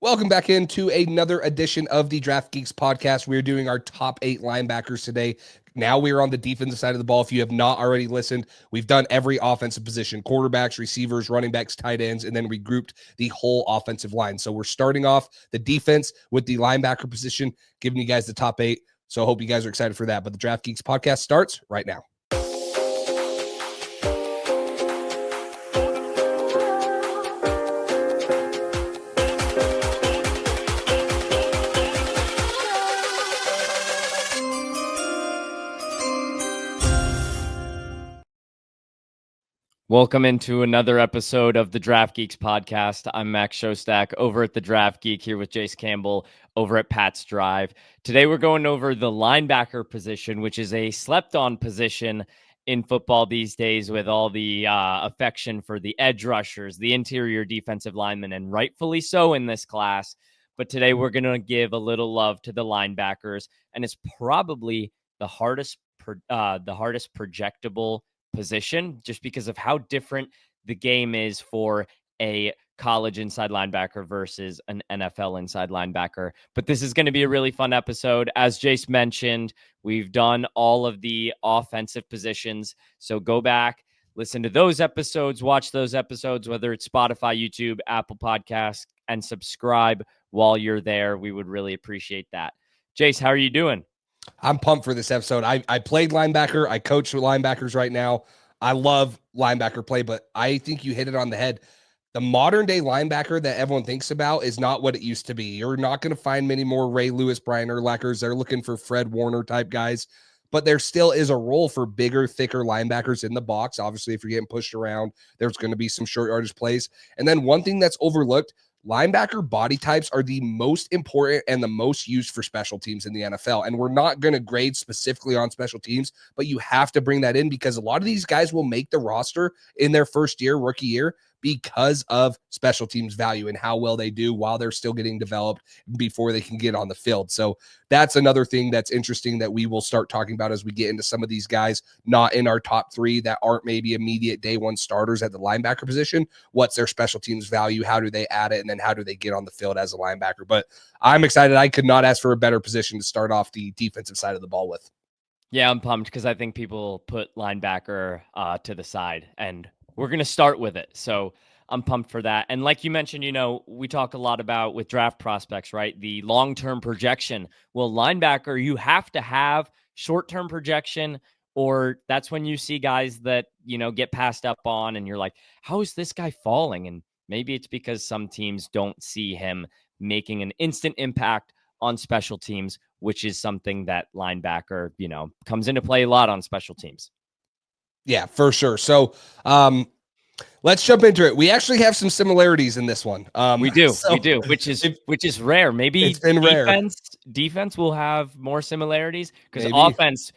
Welcome back into another edition of the Draft Geeks podcast. We're doing our top 8 linebackers today. Now we're on the defensive side of the ball. If you have not already listened, we've done every offensive position: quarterbacks, receivers, running backs, tight ends, and then we grouped the whole offensive line. So we're starting off the defense with the linebacker position, giving you guys the top 8. So I hope you guys are excited for that. But the Draft Geeks podcast starts right now. Welcome into another episode of the Draft Geeks podcast. I'm Max Shostak over at the Draft Geek here with Jace Campbell over at Pat's Drive. Today we're going over the linebacker position, which is a slept-on position in football these days with all the affection for the edge rushers, the interior defensive linemen, and rightfully so in this class. But today we're going to give a little love to the linebackers, and it's probably the hardest projectable position just because of how different the game is for a college inside linebacker versus an NFL inside linebacker. But this is going to be a really fun episode. As Jace mentioned, we've done all of the offensive positions. So go back, listen to those episodes, watch those episodes, whether it's Spotify, YouTube, Apple Podcasts, and subscribe while you're there. We would really appreciate that. Jace, how are you doing? I'm pumped for this episode. I played linebacker. I coach with linebackers right now. I love linebacker play, but I think you hit it on the head. The modern day linebacker that everyone thinks about is not what it used to be. You're not going to find many more Ray Lewis, Brian Urlachers. They're looking for Fred Warner type guys, but there still is a role for bigger, thicker linebackers in the box. Obviously, if you're getting pushed around, there's going to be some short yardage plays. And then one thing that's overlooked, linebacker body types are the most important and the most used for special teams in the NFL. And we're not going to grade specifically on special teams, but you have to bring that in because a lot of these guys will make the roster in their first year, rookie year, because of special teams value and how well they do while they're still getting developed before they can get on the field. So that's another thing that's interesting that we will start talking about as we get into some of these guys not in our top 3 that aren't maybe immediate day one starters at the linebacker position. What's their special teams value? How do they add it? And then how do they get on the field as a linebacker? But I'm excited. I could not ask for a better position to start off the defensive side of the ball with. Yeah, I'm pumped because I think people put linebacker to the side, and we're going to start with it. So I'm pumped for that. And like you mentioned, we talk a lot about with draft prospects, right? The long-term projection. Well, linebacker, you have to have short-term projection, or that's when you see guys that, get passed up on and you're like, how is this guy falling? And maybe it's because some teams don't see him making an instant impact on special teams, which is something that linebacker, comes into play a lot on special teams. Yeah, for sure. So let's jump into it. We actually have some similarities in this one. We do, which is rare. Maybe it's been defense will have more similarities because offense,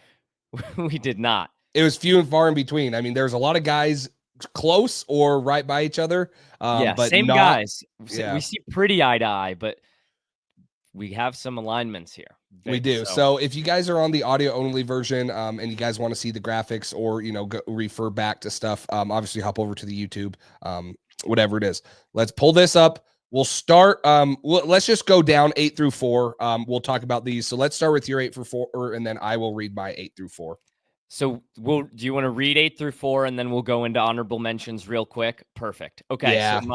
we did not. It was few and far in between. I mean, there's a lot of guys close or right by each other. But same not, guys. Yeah. We see pretty eye to eye, but we have some alignments here. We do. So if you guys are on the audio only version and you guys want to see the graphics or, go refer back to stuff, obviously hop over to the YouTube, whatever it is. Let's pull this up. We'll start. Let's just go down 8 through 4. We'll talk about these. So let's start with your 8 through 4, and then I will read my 8 through 4. So do you want to read 8 through 4 and then we'll go into honorable mentions real quick? Perfect. Okay. Yeah, so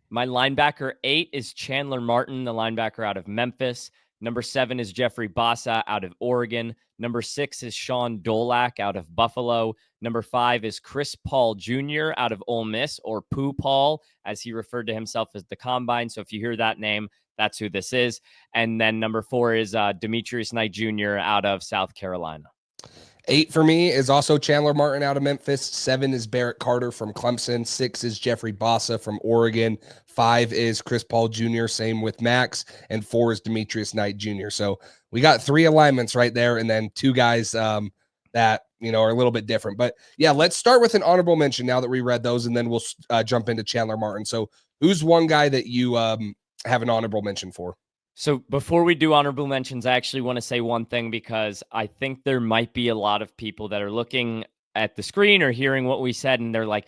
my linebacker 8 is Chandler Martin, the linebacker out of Memphis. Number 7 is Jeffrey Bassa out of Oregon. Number 6 is Sean Dolak out of Buffalo. Number 5 is Chris Paul Jr. out of Ole Miss, or Pooh Paul, as he referred to himself as the Combine. So if you hear that name, that's who this is. And then number 4 is Demetrius Knight Jr. out of South Carolina. 8 for me is also Chandler Martin out of Memphis. 7 is Barrett Carter from Clemson. 6 is Jeffrey Bassa from Oregon. 5 is Chris Paul Jr., same with Max. And 4 is Demetrius Knight Jr. So we got 3 alignments right there, and then 2 guys that, are a little bit different. But, yeah, let's start with an honorable mention now that we read those, and then we'll jump into Chandler Martin. So who's one guy that you have an honorable mention for? So before we do honorable mentions, I actually want to say one thing because I think there might be a lot of people that are looking at the screen or hearing what we said and they're like,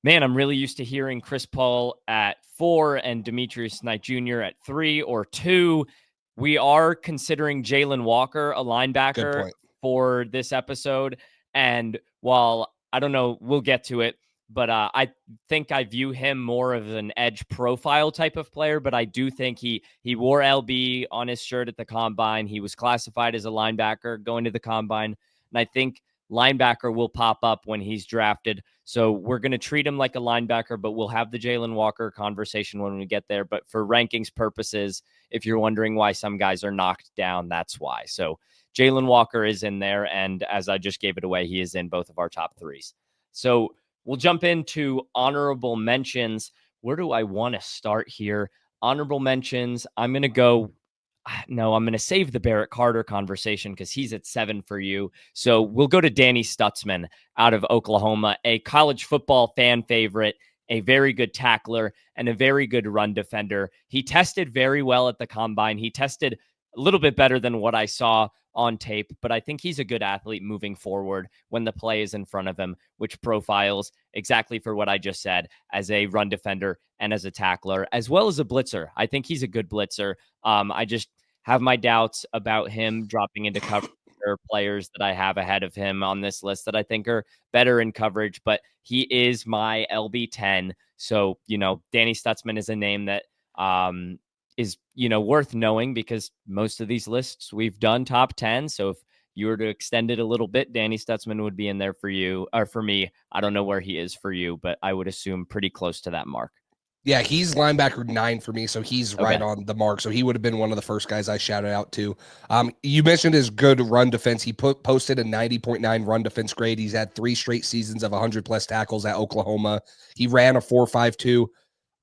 Man, I'm really used to hearing Chris Paul at 4 and Demetrius Knight Jr. at 3 or 2. We are considering Jalon Walker a Good linebacker point. for this episode. And while I don't know, we'll get to it, but I think I view him more of an edge profile type of player. But I do think he wore LB on his shirt at the combine. He was classified as a linebacker going to the combine. And I think linebacker will pop up when he's drafted. So we're going to treat him like a linebacker, but we'll have the Jalon Walker conversation when we get there. But for rankings purposes, if you're wondering why some guys are knocked down, that's why. So Jalon Walker is in there. And as I just gave it away, he is in both of our top threes. So we'll jump into honorable mentions. Where do I want to start here? Honorable mentions. I'm going to go. No, I'm going to save the Barrett Carter conversation because he's at 7 for you. So we'll go to Danny Stutzman out of Oklahoma, a college football fan favorite, a very good tackler, and a very good run defender. He tested very well at the combine. He tested a little bit better than what I saw on tape, but I think he's a good athlete moving forward when the play is in front of him, which profiles exactly for what I just said as a run defender and as a tackler, as well as a blitzer. I think he's a good blitzer. I just have my doubts about him dropping into coverage. There are players that I have ahead of him on this list that I think are better in coverage, but he is my LB10. So, Danny Stutzman is a name that is, worth knowing because most of these lists we've done top 10. So if you were to extend it a little bit, Danny Stutzman would be in there for you or for me. I don't know where he is for you, but I would assume pretty close to that mark. Yeah, he's linebacker 9 for me, so he's right on the mark. So he would have been one of the first guys I shouted out to. You mentioned his good run defense. He posted a 90.9 run defense grade. He's had 3 straight seasons of 100-plus tackles at Oklahoma. He ran a 4.52.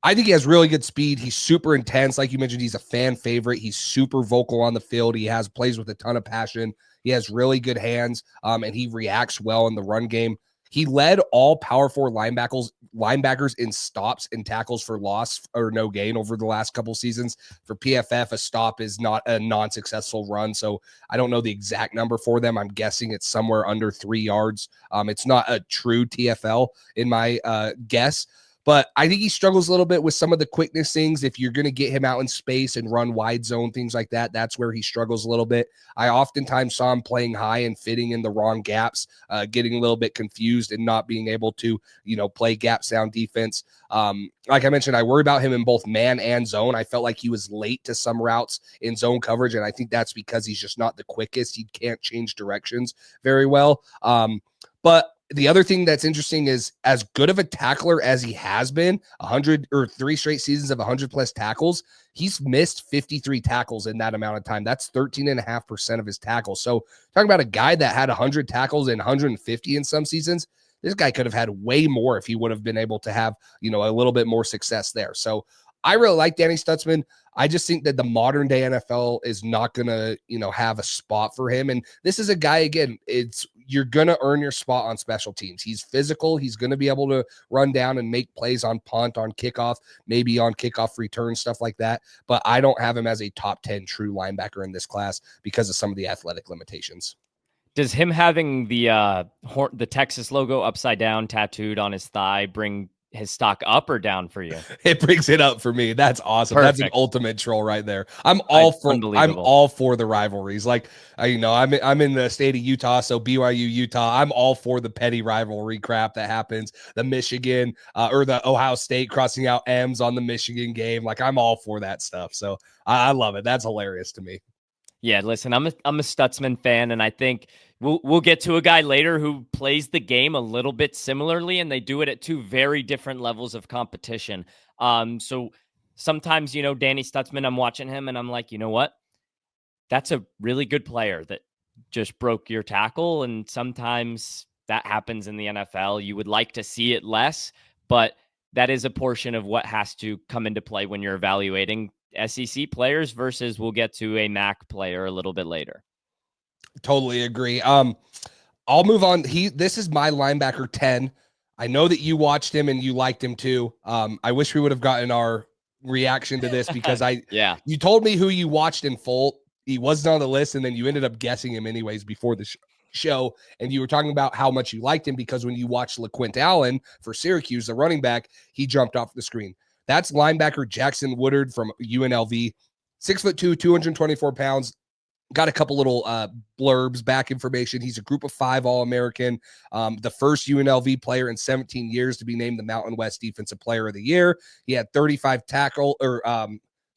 I think he has really good speed. He's super intense. Like you mentioned, he's a fan favorite. He's super vocal on the field. He plays with a ton of passion. He has really good hands, and he reacts well in the run game. He led all Power 4 linebackers in stops and tackles for loss or no gain over the last couple seasons. For PFF, a stop is not a non-successful run, so I don't know the exact number for them. I'm guessing it's somewhere under 3 yards. It's not a true TFL in my guess. But I think he struggles a little bit with some of the quickness things. If you're going to get him out in space and run wide zone, things like that, that's where he struggles a little bit. I oftentimes saw him playing high and fitting in the wrong gaps, getting a little bit confused and not being able to, play gap sound defense. Like I mentioned, I worry about him in both man and zone. I felt like he was late to some routes in zone coverage, and I think that's because he's just not the quickest. He can't change directions very well. But the other thing that's interesting is as good of a tackler as he has been, 100 or 3 straight seasons of 100-plus tackles, he's missed 53 tackles in that amount of time. That's 13.5% of his tackles. So talking about a guy that had 100 tackles and 150 in some seasons, this guy could have had way more if he would have been able to have, a little bit more success there. So I really like Danny Stutzman. I just think that the modern day NFL is not going to, have a spot for him. And this is a guy, again, you're going to earn your spot on special teams. He's physical. He's going to be able to run down and make plays on punt, on kickoff, maybe on kickoff return, stuff like that. But I don't have him as a top 10 true linebacker in this class because of some of the athletic limitations. Does him having the Texas logo upside down tattooed on his thigh bring his stock up or down for you? It brings it up for me. That's awesome. Perfect. That's an ultimate troll right there. I'm all for the rivalries. Like I'm in the state of Utah, so BYU Utah. I'm all for the petty rivalry crap that happens. The Michigan or the Ohio State crossing out M's on the Michigan game. Like I'm all for that stuff. So I love it. That's hilarious to me. Yeah, listen, I'm a Stutzman fan, and I think we'll get to a guy later who plays the game a little bit similarly, and they do it at 2 very different levels of competition. So sometimes, Danny Stutzman, I'm watching him, and I'm like, you know what? That's a really good player that just broke your tackle, and sometimes that happens in the NFL. You would like to see it less, but that is a portion of what has to come into play when you're evaluating SEC players versus we'll get to a MAC player a little bit later. Totally agree. I'll move on. This is my linebacker 10. I know that you watched him and you liked him too. I wish we would have gotten our reaction to this because you told me who you watched in full. He wasn't on the list, and then you ended up guessing him anyways before the show, and you were talking about how much you liked him because when you watched LaQuint Allen for Syracuse, the running back, he jumped off the screen. That's linebacker Jackson Woodard from UNLV, 6'2", 224 pounds. Got a couple little blurbs, back information. He's a group of 5 All-American, the first UNLV player in 17 years to be named the Mountain West Defensive Player of the Year. He had 35 tackle or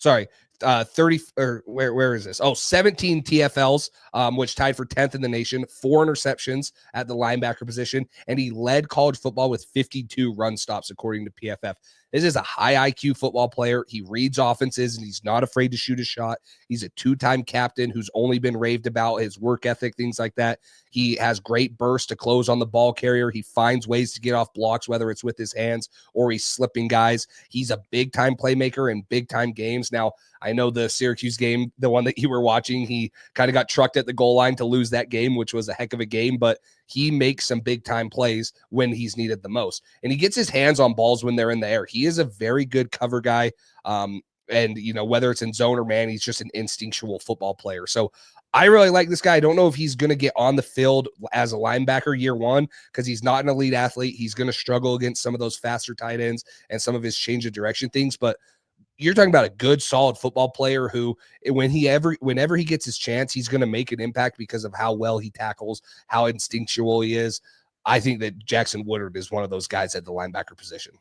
30 or where is this? 17 TFLs, which tied for 10th in the nation, 4 interceptions at the linebacker position, and he led college football with 52 run stops according to PFF. This is a high IQ football player. He reads offenses and he's not afraid to shoot a shot. He's a 2-time captain who's only been raved about his work ethic, things like that. He has great burst to close on the ball carrier. He finds ways to get off blocks, whether it's with his hands or he's slipping guys. He's a big time playmaker in big time games. Now, I know the Syracuse game, the one that you were watching, he kind of got trucked at the goal line to lose that game, which was a heck of a game, but he makes some big time plays when he's needed the most. And he gets his hands on balls when they're in the air. He is a very good cover guy. And, you know, whether it's in zone or man, he's just an instinctual football player. So I really like this guy. I don't know if he's going to get on the field as a linebacker year one because he's not an elite athlete. He's going to struggle against some of those faster tight ends and some of his change of direction things. But you're talking about a good, solid football player who, whenever he gets his chance, he's going to make an impact because of how well he tackles, how instinctual he is. I think that Jackson Woodard is one of those guys at the linebacker position.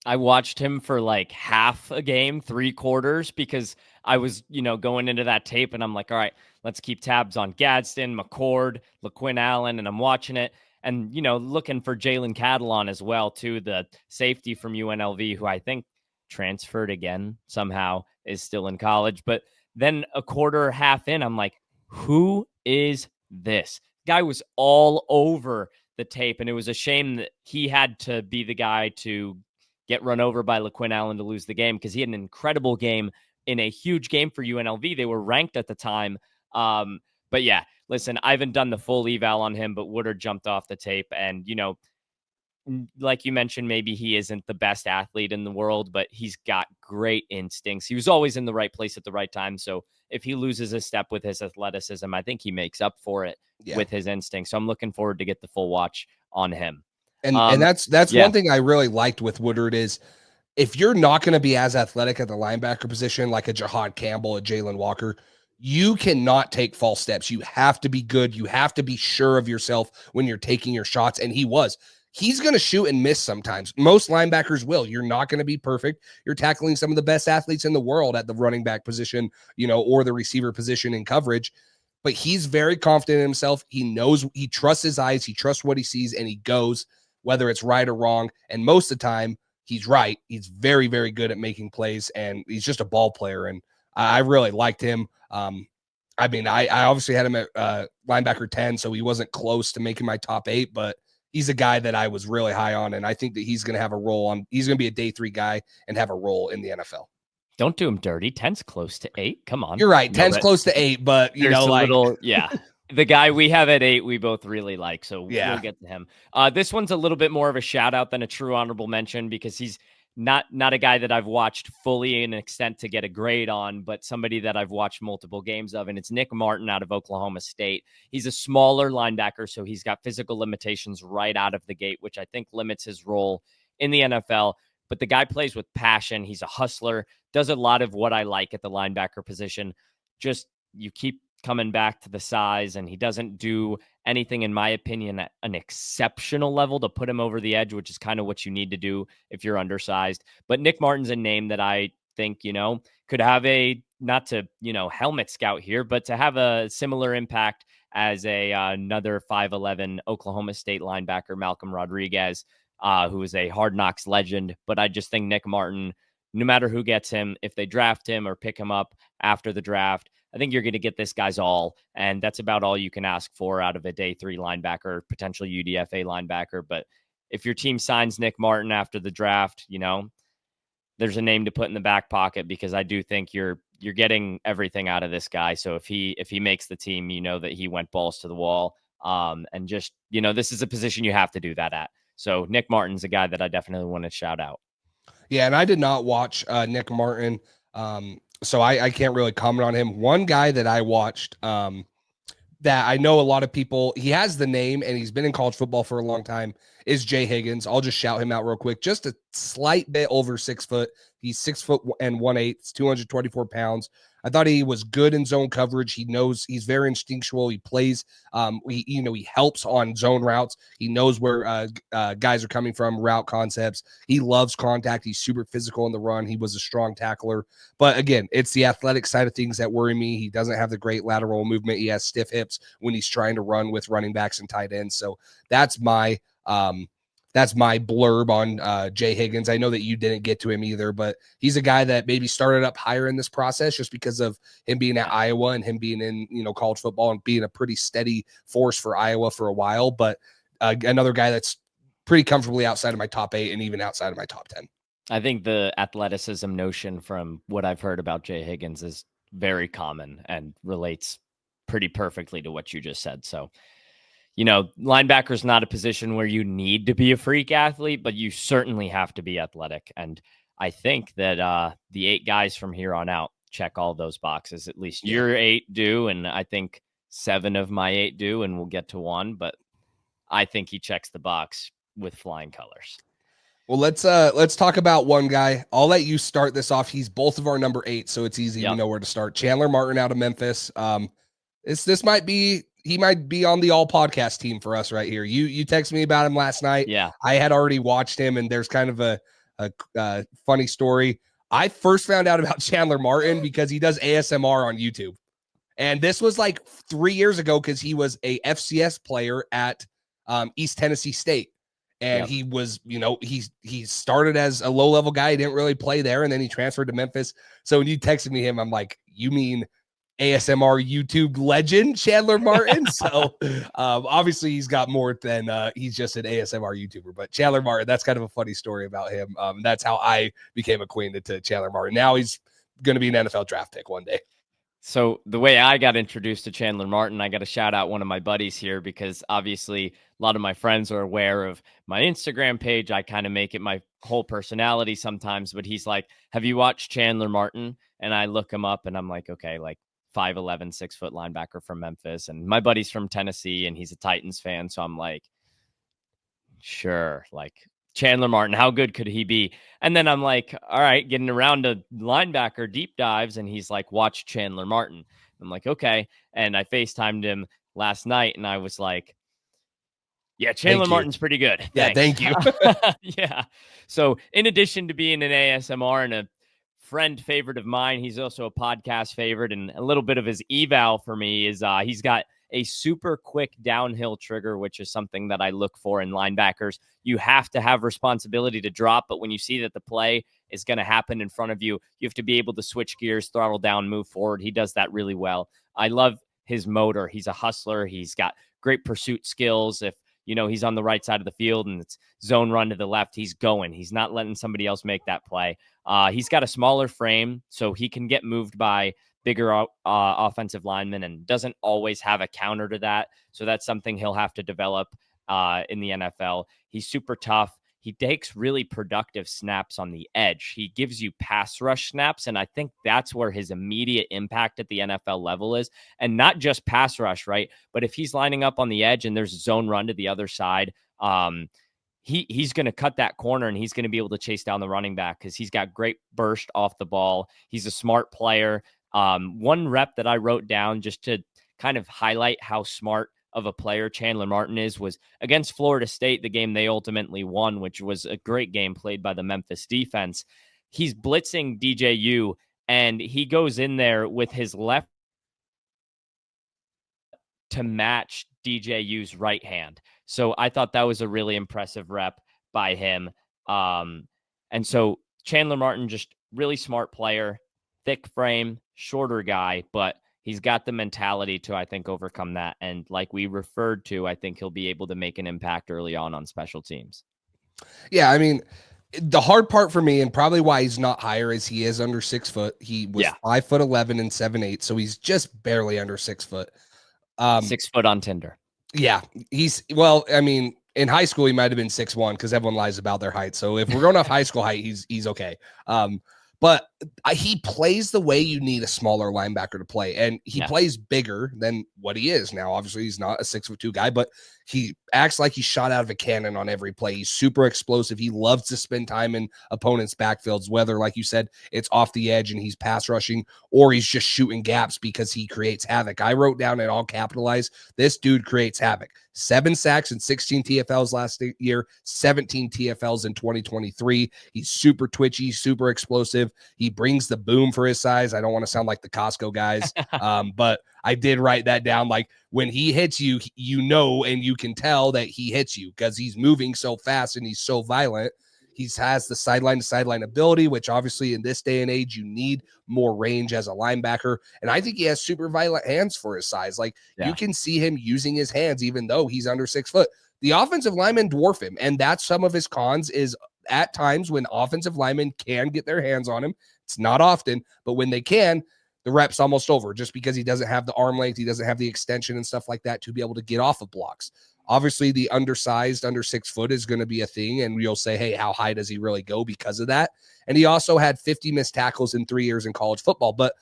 I watched him for like half a game, 3 quarters, because I was, going into that tape and I'm like, all right, let's keep tabs on Gadsden, McCord, LaQuint Allen, and I'm watching it and, looking for Jalen Catalon as well, too, the safety from UNLV, who I think transferred again somehow, is still in college. But then a quarter, half in, I'm like, who is this? Guy was all over the tape, and it was a shame that he had to be the guy to get run over by LaQuint Allen to lose the game, because he had an incredible game in a huge game for UNLV. They were ranked at the time. But yeah, listen, I haven't done the full eval on him, but Woodard jumped off the tape. And, like you mentioned, maybe he isn't the best athlete in the world, but he's got great instincts. He was always in the right place at the right time. So if he loses a step with his athleticism, I think he makes up for it with his instincts. So I'm looking forward to get the full watch on him. And that's one thing I really liked with Woodard is if you're not going to be as athletic at the linebacker position, like a Jahad Campbell, a Jalon Walker, you cannot take false steps. You have to be good. You have to be sure of yourself when you're taking your shots. And he's going to shoot and miss sometimes. Most linebackers will. You're not going to be perfect. You're tackling some of the best athletes in the world at the running back position, or the receiver position in coverage. But he's very confident in himself. He knows, he trusts his eyes. He trusts what he sees, and he goes, whether it's right or wrong. And most of the time, he's right. He's very, very good at making plays, and he's just a ball player. And I really liked him. I obviously had him at linebacker 10, so he wasn't close to making my top 8, but he's a guy that I was really high on, and I think that he's going to have a role he's going to be a day 3 guy and have a role in the NFL. Don't do him dirty. 10's close to 8. Come on. You're right. 10's close to 8, but the guy we have at 8, we both really like. So we'll get to him. This one's a little bit more of a shout out than a true honorable mention, because he's not a guy that I've watched fully in an extent to get a grade on, but somebody that I've watched multiple games of, and it's Nick Martin out of Oklahoma State. He's a smaller linebacker, so he's got physical limitations right out of the gate, which I think limits his role in the NFL. But the guy plays with passion. He's a hustler, does a lot of what I like at the linebacker position. Just, you keep coming back to the size, and he doesn't do anything, in my opinion, at an exceptional level to put him over the edge, which is kind of what you need to do if you're undersized. But Nick Martin's a name that I think, could have not to, helmet scout here, but to have a similar impact as another 5'11" Oklahoma State linebacker, Malcolm Rodriguez, who is a Hard Knocks legend. But I just think Nick Martin, no matter who gets him, if they draft him or pick him up after the draft, I think you're going to get this guy's all, and that's about all you can ask for out of a day 3 linebacker, potential UDFA linebacker. But if your team signs Nick Martin after the draft, there's a name to put in the back pocket, because I do think you're getting everything out of this guy. So if he makes the team, that he went balls to the wall, and just, this is a position you have to do that at. So Nick Martin's a guy that I definitely want to shout out. Yeah, and I did not watch Nick Martin. So I can't really comment on him. One guy that I watched that I know a lot of people, he has the name and he's been in college football for a long time, is Jay Higgins. I'll just shout him out real quick. Just a slight bit over 6 foot. He's 6 foot and 1/8, 224 pounds. I thought he was good in zone coverage. He knows he's very instinctual. He plays, he helps on zone routes. He knows where guys are coming from, route concepts. He loves contact. He's super physical in the run. He was a strong tackler. But again, it's the athletic side of things that worry me. He doesn't have the great lateral movement. He has stiff hips when he's trying to run with running backs and tight ends. So that's my blurb on Jay Higgins. I know that you didn't get to him either, but he's a guy that maybe started up higher in this process just because of him being at Iowa and him being in, college football and being a pretty steady force for Iowa for a while. But another guy that's pretty comfortably outside of my top 8 and even outside of my top 10. I think the athleticism notion from what I've heard about Jay Higgins is very common and relates pretty perfectly to what you just said. So, linebacker is not a position where you need to be a freak athlete, but you certainly have to be athletic. And I think that the 8 guys from here on out check all those boxes. At least your 8 do, and I think 7 of my 8 do, and we'll get to 1. But I think he checks the box with flying colors. Well, let's talk about one guy. I'll let you start this off. He's both of our number 8, so it's easy. We know where to start. Chandler Martin out of Memphis. This might be, he might be on the all podcast team for us right here. You texted me about him last night. Yeah, I had already watched him, and there's kind of a funny story. I first found out about Chandler Martin because he does ASMR on YouTube, and this was like 3 years ago because he was a FCS player at East Tennessee State. And he was, he started as a low-level guy. He didn't really play there, and then he transferred to Memphis. So when you texted me him, I'm like, you mean ASMR YouTube legend Chandler Martin? So obviously he's got more than he's just an ASMR YouTuber. But Chandler Martin, that's kind of a funny story about him. That's how I became acquainted to Chandler Martin. Now he's going to be an NFL draft pick one day. So the way I got introduced to Chandler Martin, I got to shout out one of my buddies here because obviously a lot of my friends are aware of my Instagram page. I kind of make it my whole personality sometimes, but he's like, have you watched Chandler Martin? And I look him up and I'm like, okay, like 5'11", 6 foot linebacker from Memphis. And my buddy's from Tennessee and he's a Titans fan. So I'm like, sure, like Chandler Martin, how good could he be? And then I'm like, all right, getting around to linebacker deep dives. And he's like, watch Chandler Martin. I'm like, okay. And I FaceTimed him last night and I was like, yeah, Chandler Martin's pretty good. Yeah, thank you. Yeah. So in addition to being an ASMR and a friend favorite of mine, he's also a podcast favorite. And a little bit of his eval for me is he's got a super quick downhill trigger, which is something that I look for in linebackers. You have to have responsibility to drop, but when you see that the play is going to happen in front of you, you have to be able to switch gears, throttle down, move forward. He does that really well. I love his motor. He's a hustler. He's got great pursuit skills. If he's on the right side of the field and it's zone run to the left, he's going. He's not letting somebody else make that play. He's got a smaller frame, so he can get moved by bigger offensive linemen and doesn't always have a counter to that. So that's something he'll have to develop in the NFL. He's super tough. He takes really productive snaps on the edge. He gives you pass rush snaps, and I think that's where his immediate impact at the NFL level is. And not just pass rush, right? But if he's lining up on the edge and there's a zone run to the other side, he's going to cut that corner and he's going to be able to chase down the running back because he's got great burst off the ball. He's a smart player. One rep that I wrote down just to kind of highlight how smart of a player Chandler Martin was against Florida State, the game they ultimately won, which was a great game played by the Memphis defense. He's blitzing DJU and he goes in there with his left to match DJU's right hand. So I thought that was a really impressive rep by him. And so Chandler Martin, just really smart player, thick frame, shorter guy, but he's got the mentality to, I think, overcome that. And like we referred to, I think he'll be able to make an impact early on special teams. Yeah, I mean, the hard part for me, and probably why he's not higher, is he is under 6 foot. He was 5'11" and 7'8", so he's just barely under 6 foot. 6 foot on Tinder. Yeah, I mean, in high school he might have been 6'1" because everyone lies about their height. So if we're going off high school height, he's okay. But he plays the way you need a smaller linebacker to play, and he plays bigger than what he is now. Obviously, he's not a 6'2" guy, but he acts like he's shot out of a cannon on every play. He's super explosive. He loves to spend time in opponents' backfields, whether, like you said, it's off the edge and he's pass rushing, or he's just shooting gaps because he creates havoc. I wrote down and I'll capitalize, this dude creates havoc. 7 sacks and 16 TFLs last year, 17 TFLs in 2023. He's super twitchy, super explosive. He brings the boom for his size. I don't want to sound like the Costco guys, but I did write that down. Like when he hits you, you know, and you can tell that he hits you because he's moving so fast and he's so violent. He has the sideline to sideline ability, which obviously in this day and age, you need more range as a linebacker. And I think he has super violent hands for his size. Like you can see him using his hands, even though he's under 6 foot. The offensive linemen dwarf him. And that's some of his cons is at times when offensive linemen can get their hands on him. It's not often, but when they can, the rep's almost over just because he doesn't have the arm length. He doesn't have the extension and stuff like that to be able to get off of blocks. Obviously, the undersized, under 6 foot is going to be a thing. And you'll say, hey, how high does he really go because of that? And he also had 50 missed tackles in 3 years in college football. But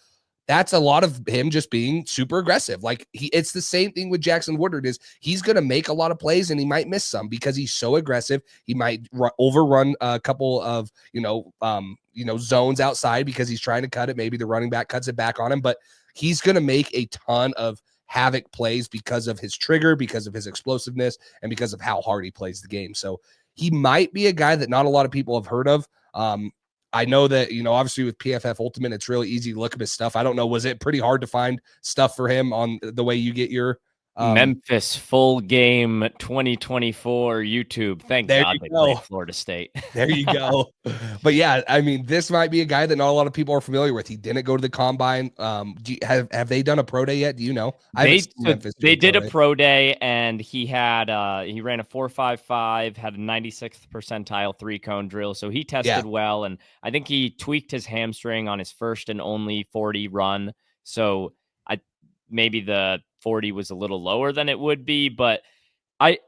that's a lot of him just being super aggressive. Like it's the same thing with Jackson Woodard is he's going to make a lot of plays and he might miss some because he's so aggressive. He might overrun a couple of, zones outside because he's trying to cut it. Maybe the running back cuts it back on him, but he's going to make a ton of havoc plays because of his trigger, because of his explosiveness, and because of how hard he plays the game. So he might be a guy that not a lot of people have heard of. I know that, obviously with PFF Ultimate, it's really easy to look up his stuff. I don't know. Was it pretty hard to find stuff for him on the way you get your Memphis full game 2024 YouTube? Thank God they played Florida State. There you go. But yeah, I mean, this might be a guy that not a lot of people are familiar with. He didn't go to the combine. Have they done a pro day yet? Do you know? They did a pro day, and he had he ran a 4.55, had a 96th percentile 3-cone drill, so he tested well, and I think he tweaked his hamstring on his first and only 40 run. So maybe the 40 was a little lower than it would be, but I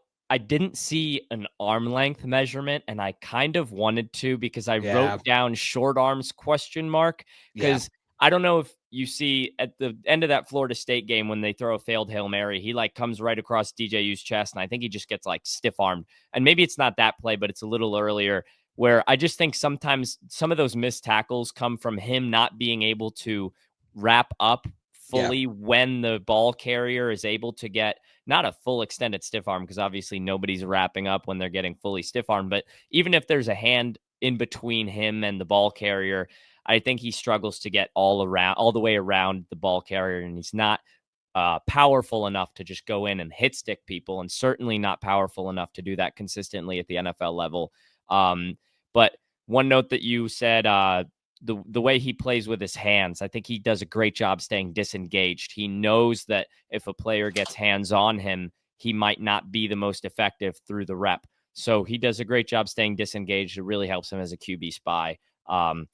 didn't see an arm length measurement, and I kind of wanted to because I wrote down short arms ? Because I don't know if you see at the end of that Florida State game when they throw a failed Hail Mary, he comes right across DJU's chest, and I think he just gets stiff armed. And maybe it's not that play, but it's a little earlier where I just think sometimes some of those missed tackles come from him not being able to wrap up fully when the ball carrier is able to get not a full extended stiff arm, because obviously nobody's wrapping up when they're getting fully stiff arm, but even if there's a hand in between him and the ball carrier, I think he struggles to get all the way around the ball carrier, and he's not powerful enough to just go in and hit stick people, and certainly not powerful enough to do that consistently at the NFL level. But one note that you said, the way he plays with his hands, I think he does a great job staying disengaged. He knows that if a player gets hands on him, he might not be the most effective through the rep. So he does a great job staying disengaged. It really helps him as a QB spy.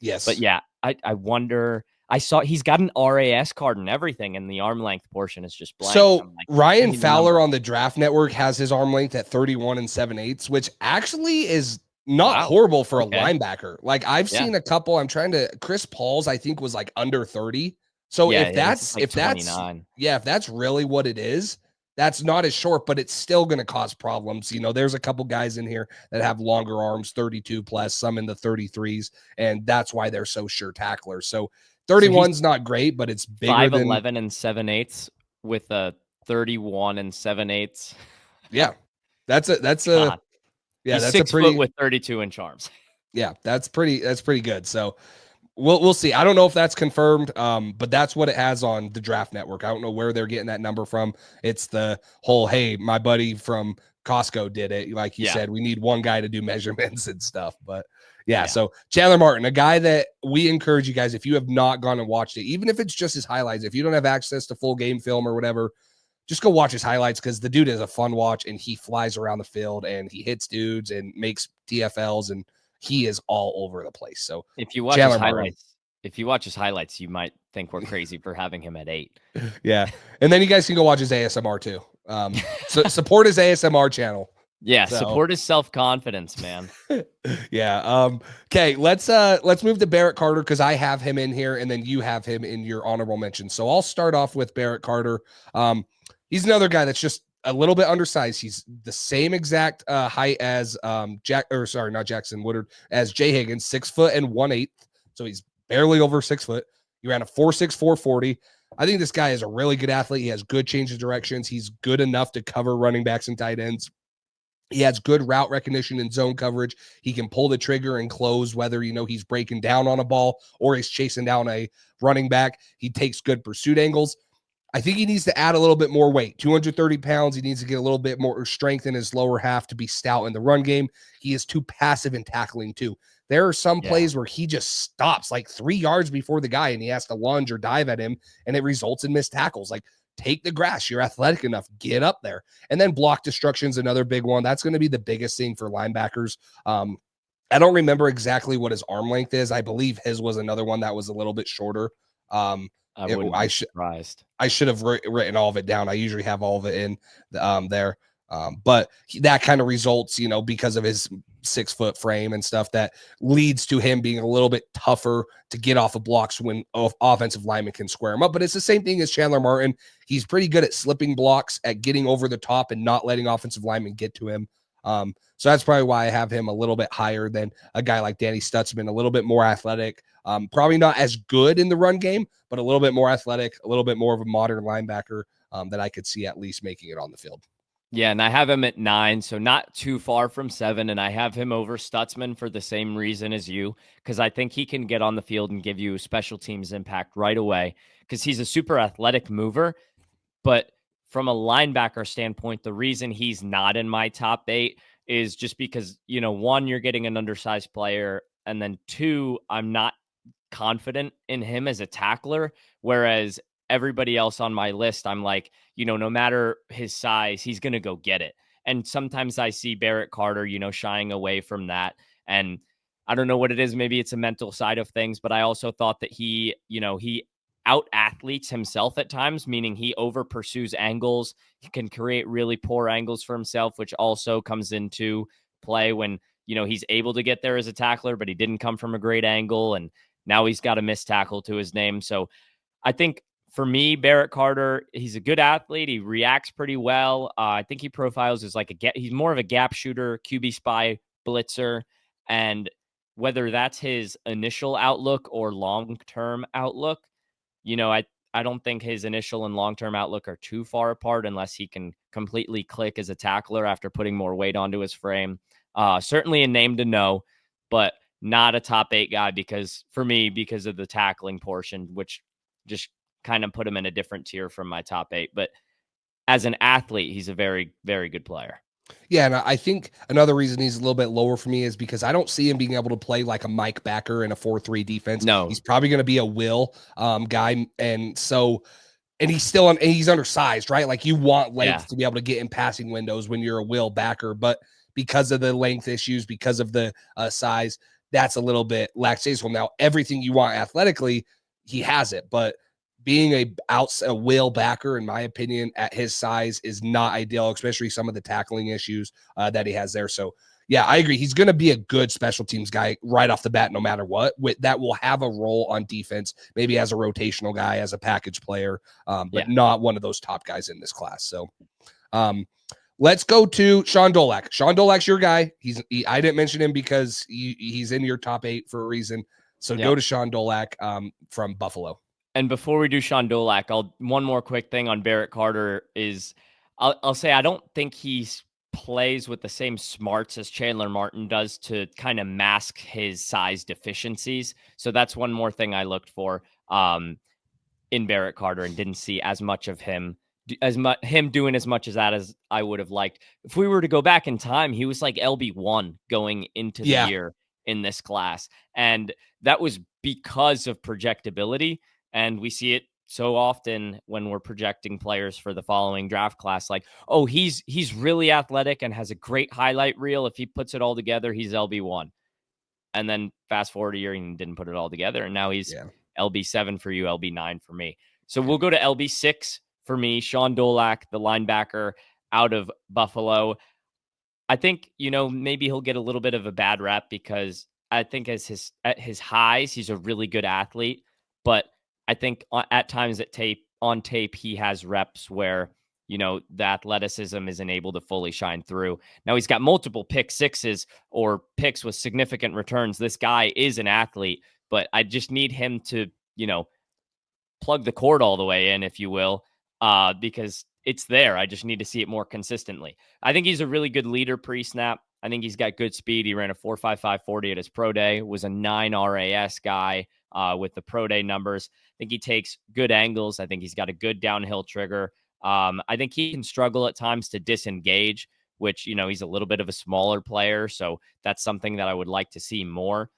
Yes. But yeah, I wonder. I saw he's got an RAS card and everything, and the arm length portion is just blank. So Ryan Fowler on the Draft Network has his arm length at 31 7/8, which actually is not horrible for a linebacker. Like I've seen a couple. Chris Paul's, I think, was under 30. So if that's 29. If that's really what it is, that's not as short, but it's still going to cause problems. There's a couple guys in here that have longer arms, 32 plus, some in the 33s, and that's why they're so sure tacklers. So 31's not great, but it's bigger 5'11 7/8 with a 31 7/8. Yeah. That's a He's that's 6 foot with 32-inch arms. Yeah, that's pretty good. So we'll see. I don't know if that's confirmed, but that's what it has on the Draft Network. I don't know where they're getting that number from. It's the whole, hey, my buddy from Costco did it. Like you said, we need one guy to do measurements and stuff. But yeah, so Chandler Martin, a guy that we encourage you guys, if you have not gone and watched it, even if it's just his highlights, if you don't have access to full game film or whatever, just go watch his highlights because the dude is a fun watch and he flies around the field and he hits dudes and makes TFLs and he is all over the place. So if you watch his highlights, you might think we're crazy for having him at 8. Yeah. And then you guys can go watch his ASMR too. So support his ASMR channel. Yeah, So support his self-confidence, man. yeah. Okay, let's move to Barrett Carter because I have him in here and then you have him in your honorable mention. So I'll start off with Barrett Carter. He's another guy that's just a little bit undersized. He's the same exact height as not Jackson Woodard, as Jay Higgins, 6 foot and 1/8. So he's barely over 6 foot. He ran a 4.6 440. I think this guy is a really good athlete. He has good change of directions. He's good enough to cover running backs and tight ends. He has good route recognition and zone coverage. He can pull the trigger and close, whether he's breaking down on a ball or he's chasing down a running back. He takes good pursuit angles. I think he needs to add a little bit more weight, 230 pounds. He needs to get a little bit more strength in his lower half to be stout in the run game. He is too passive in tackling too. There are some plays where he just stops like 3 yards before the guy and he has to lunge or dive at him, and it results in missed tackles. Like, take the grass. You're athletic enough. Get up there. And then block destruction is another big one. That's going to be the biggest thing for linebackers. I don't remember exactly what his arm length is. I believe his was another one that was a little bit shorter. I wouldn't be surprised. I should have written all of it down. I usually have all of it in there. But that kind of results, because of his 6 foot frame and stuff, that leads to him being a little bit tougher to get off of blocks when offensive linemen can square him up. But it's the same thing as Chandler Martin. He's pretty good at slipping blocks, at getting over the top and not letting offensive linemen get to him. So that's probably why I have him a little bit higher than a guy like Danny Stutzman, a little bit more athletic, probably not as good in the run game, but a little bit more athletic, a little bit more of a modern linebacker that I could see at least making it on the field. Yeah, and I have him at 9, so not too far from 7, and I have him over Stutzman for the same reason as you, because I think he can get on the field and give you special teams impact right away, because he's a super athletic mover. But from a linebacker standpoint, the reason he's not in my top 8 is just because, one, you're getting an undersized player, and then 2, I'm not confident in him as a tackler, whereas everybody else on my list, I'm like, no matter his size, he's going to go get it. And sometimes I see Barrett Carter, shying away from that. And I don't know what it is. Maybe it's a mental side of things, but I also thought that he out athletes himself at times, meaning he over pursues angles. He can create really poor angles for himself, which also comes into play when, he's able to get there as a tackler, but he didn't come from a great angle. And now he's got a missed tackle to his name. So I think for me, Barrett Carter, he's a good athlete. He reacts pretty well. I think he profiles as he's more of a gap shooter, QB spy, blitzer. And whether that's his initial outlook or long-term outlook, I don't think his initial and long-term outlook are too far apart unless he can completely click as a tackler after putting more weight onto his frame. Certainly a name to know, but not a top 8 guy because of the tackling portion, which just kind of put him in a different tier from my top 8. But as an athlete, he's a very, very good player. Yeah, and I think another reason he's a little bit lower for me is because I don't see him being able to play like a Mike Backer in a 4-3 defense. No. He's probably going to be a will guy. And he's undersized, right? Like, you want length to be able to get in passing windows when you're a will backer. But because of the length issues, because of the size, that's a little bit lackadaisical. Now, everything you want athletically, he has it. But being a will backer, in my opinion, at his size is not ideal, especially some of the tackling issues that he has there. So, yeah, I agree. He's going to be a good special teams guy right off the bat, no matter what. That will have a role on defense, maybe as a rotational guy, as a package player, but not one of those top guys in this class. So, let's go to Sean Dolak. Sean Dolak's your guy. I didn't mention him because he's in your top 8 for a reason. So go to Sean Dolak from Buffalo. And before we do Sean Dolak, one more quick thing on Barrett Carter is I'll say I don't think he plays with the same smarts as Chandler Martin does to kind of mask his size deficiencies. So that's one more thing I looked for in Barrett Carter and didn't see as much of him doing as much as that as I would have liked. If we were to go back in time, he was like LB1 going into the year in this class. And that was because of projectability. And we see it so often when we're projecting players for the following draft class, like, oh, he's really athletic and has a great highlight reel. If he puts it all together, he's LB1. And then fast forward a year, he didn't put it all together. And now he's LB7 for you, LB9 for me. So we'll go to LB6 for me, Sean Dolak, the linebacker out of Buffalo. I think, maybe he'll get a little bit of a bad rep because I think at his highs, he's a really good athlete. But I think at times on tape, he has reps where, the athleticism isn't able to fully shine through. Now he's got multiple pick sixes or picks with significant returns. This guy is an athlete, but I just need him to, plug the cord all the way in, if you will, because it's there. I just need to see it more consistently. I think he's a really good leader pre-snap. I think he's got good speed. He ran a 4.55 40 at his pro day, was a 9 RAS guy with the pro day numbers. I think he takes good angles. I think he's got a good downhill trigger. I think he can struggle at times to disengage, which, he's a little bit of a smaller player. So that's something that I would like to see more.